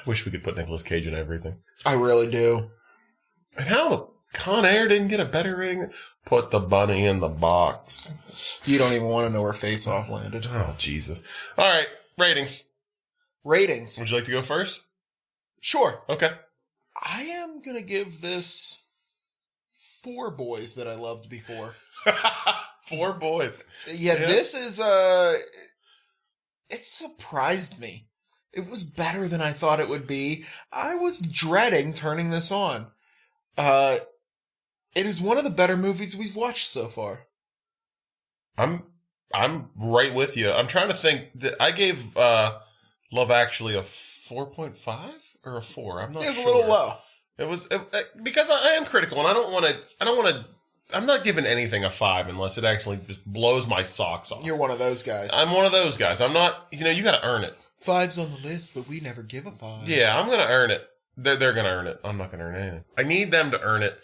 wish we could put Nicolas Cage in everything. I really do. And how the Con Air didn't get a better rating? Put the bunny in the box. You don't even want to know where Face Off landed. Oh, Jesus. All right, ratings. Ratings. Would you like to go first? Sure. Okay. I am going to give this 4 boys that I loved before. 4 boys. Yeah, this is, it surprised me. It was better than I thought it would be. I was dreading turning this on. It is one of the better movies we've watched so far. I'm right with you. I'm trying to think. I gave Love Actually a 4.5 or a 4. I'm not sure. It was a little low. It was because I am critical, and I don't want to. I'm not giving anything a 5 unless it actually just blows my socks off. You're one of those guys. I'm one of those guys. I'm not. You got to earn it. 5's on the list, but we never give a 5. Yeah, I'm gonna earn it. They're gonna earn it. I'm not gonna earn anything. I need them to earn it.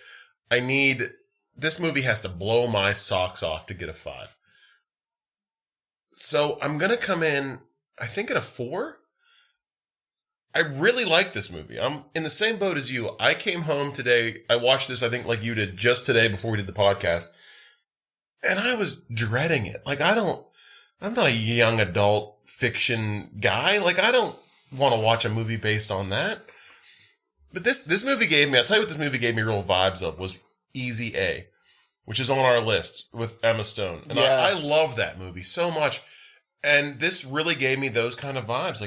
This movie has to blow my socks off to get a 5. So I'm gonna come in, I think, at a 4. I really like this movie. I'm in the same boat as you. I came home today. I watched this, I think, like you did, just today before we did the podcast. And I was dreading it. I'm not a young adult fiction guy. I don't want to watch a movie based on that. But this movie gave me, I'll tell you what this movie gave me real vibes of was Easy A, which is on our list with Emma Stone. And yes. I love that movie so much. And this really gave me those kind of vibes.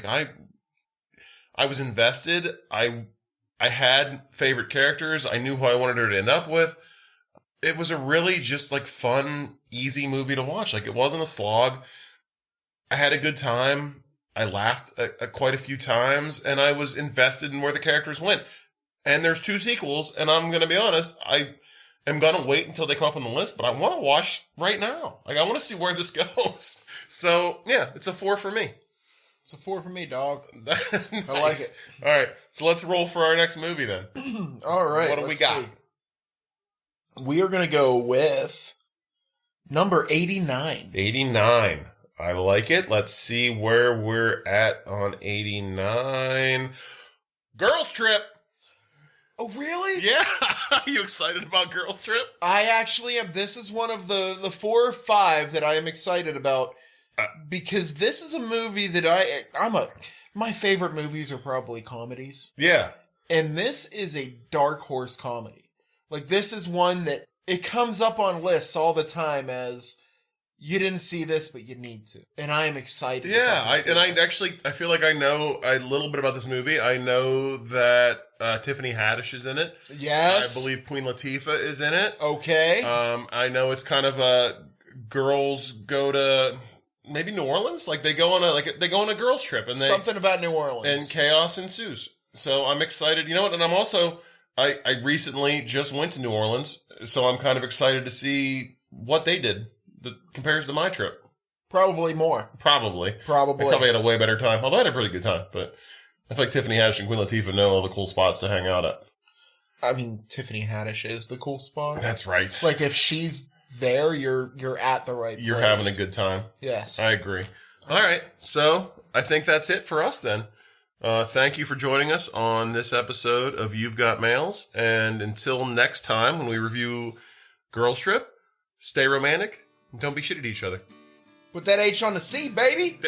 I was invested. I had favorite characters. I knew who I wanted her to end up with. It was a really just fun, easy movie to watch. It wasn't a slog. I had a good time. I laughed quite a few times, and I was invested in where the characters went. And there's 2 sequels, and I'm going to be honest, I am going to wait until they come up on the list, but I want to watch right now. I want to see where this goes. So, yeah, it's a 4 for me. It's a 4 for me, dog. Nice. I like it. All right, so let's roll for our next movie then. All right. What do we got? See. We are going to go with number 89. 89. I like it. Let's see where we're at on 89. Girls Trip. Oh, really? Yeah. Are you excited about Girls Trip? I actually am. This is one of the 4 or 5 that I am excited about because this is a movie that my favorite movies are probably comedies. Yeah. And this is a dark horse comedy. This is one that it comes up on lists all the time as you didn't see this, but you need to. And I am excited. Yeah, I feel like I know a little bit about this movie. I know that Tiffany Haddish is in it. Yes. I believe Queen Latifah is in it. Okay. I know it's kind of a girls go to maybe New Orleans. Like they go on a girls trip and something about New Orleans and chaos ensues. So I'm excited. You know what? And I'm also I recently just went to New Orleans, so I'm kind of excited to see what they did that compares to my trip. Probably more. Probably had a way better time. Although I had a pretty good time, but I feel like Tiffany Haddish and Queen Latifah know all the cool spots to hang out at. I mean, Tiffany Haddish is the cool spot. That's right. Like if she's there, you're at the right place. You're having a good time. Yes. I agree. All right. So I think that's it for us then. Thank you for joining us on this episode of You've Got Mails. And until next time when we review Girls Trip, stay romantic and don't be shit at each other. Put that H on the C, baby.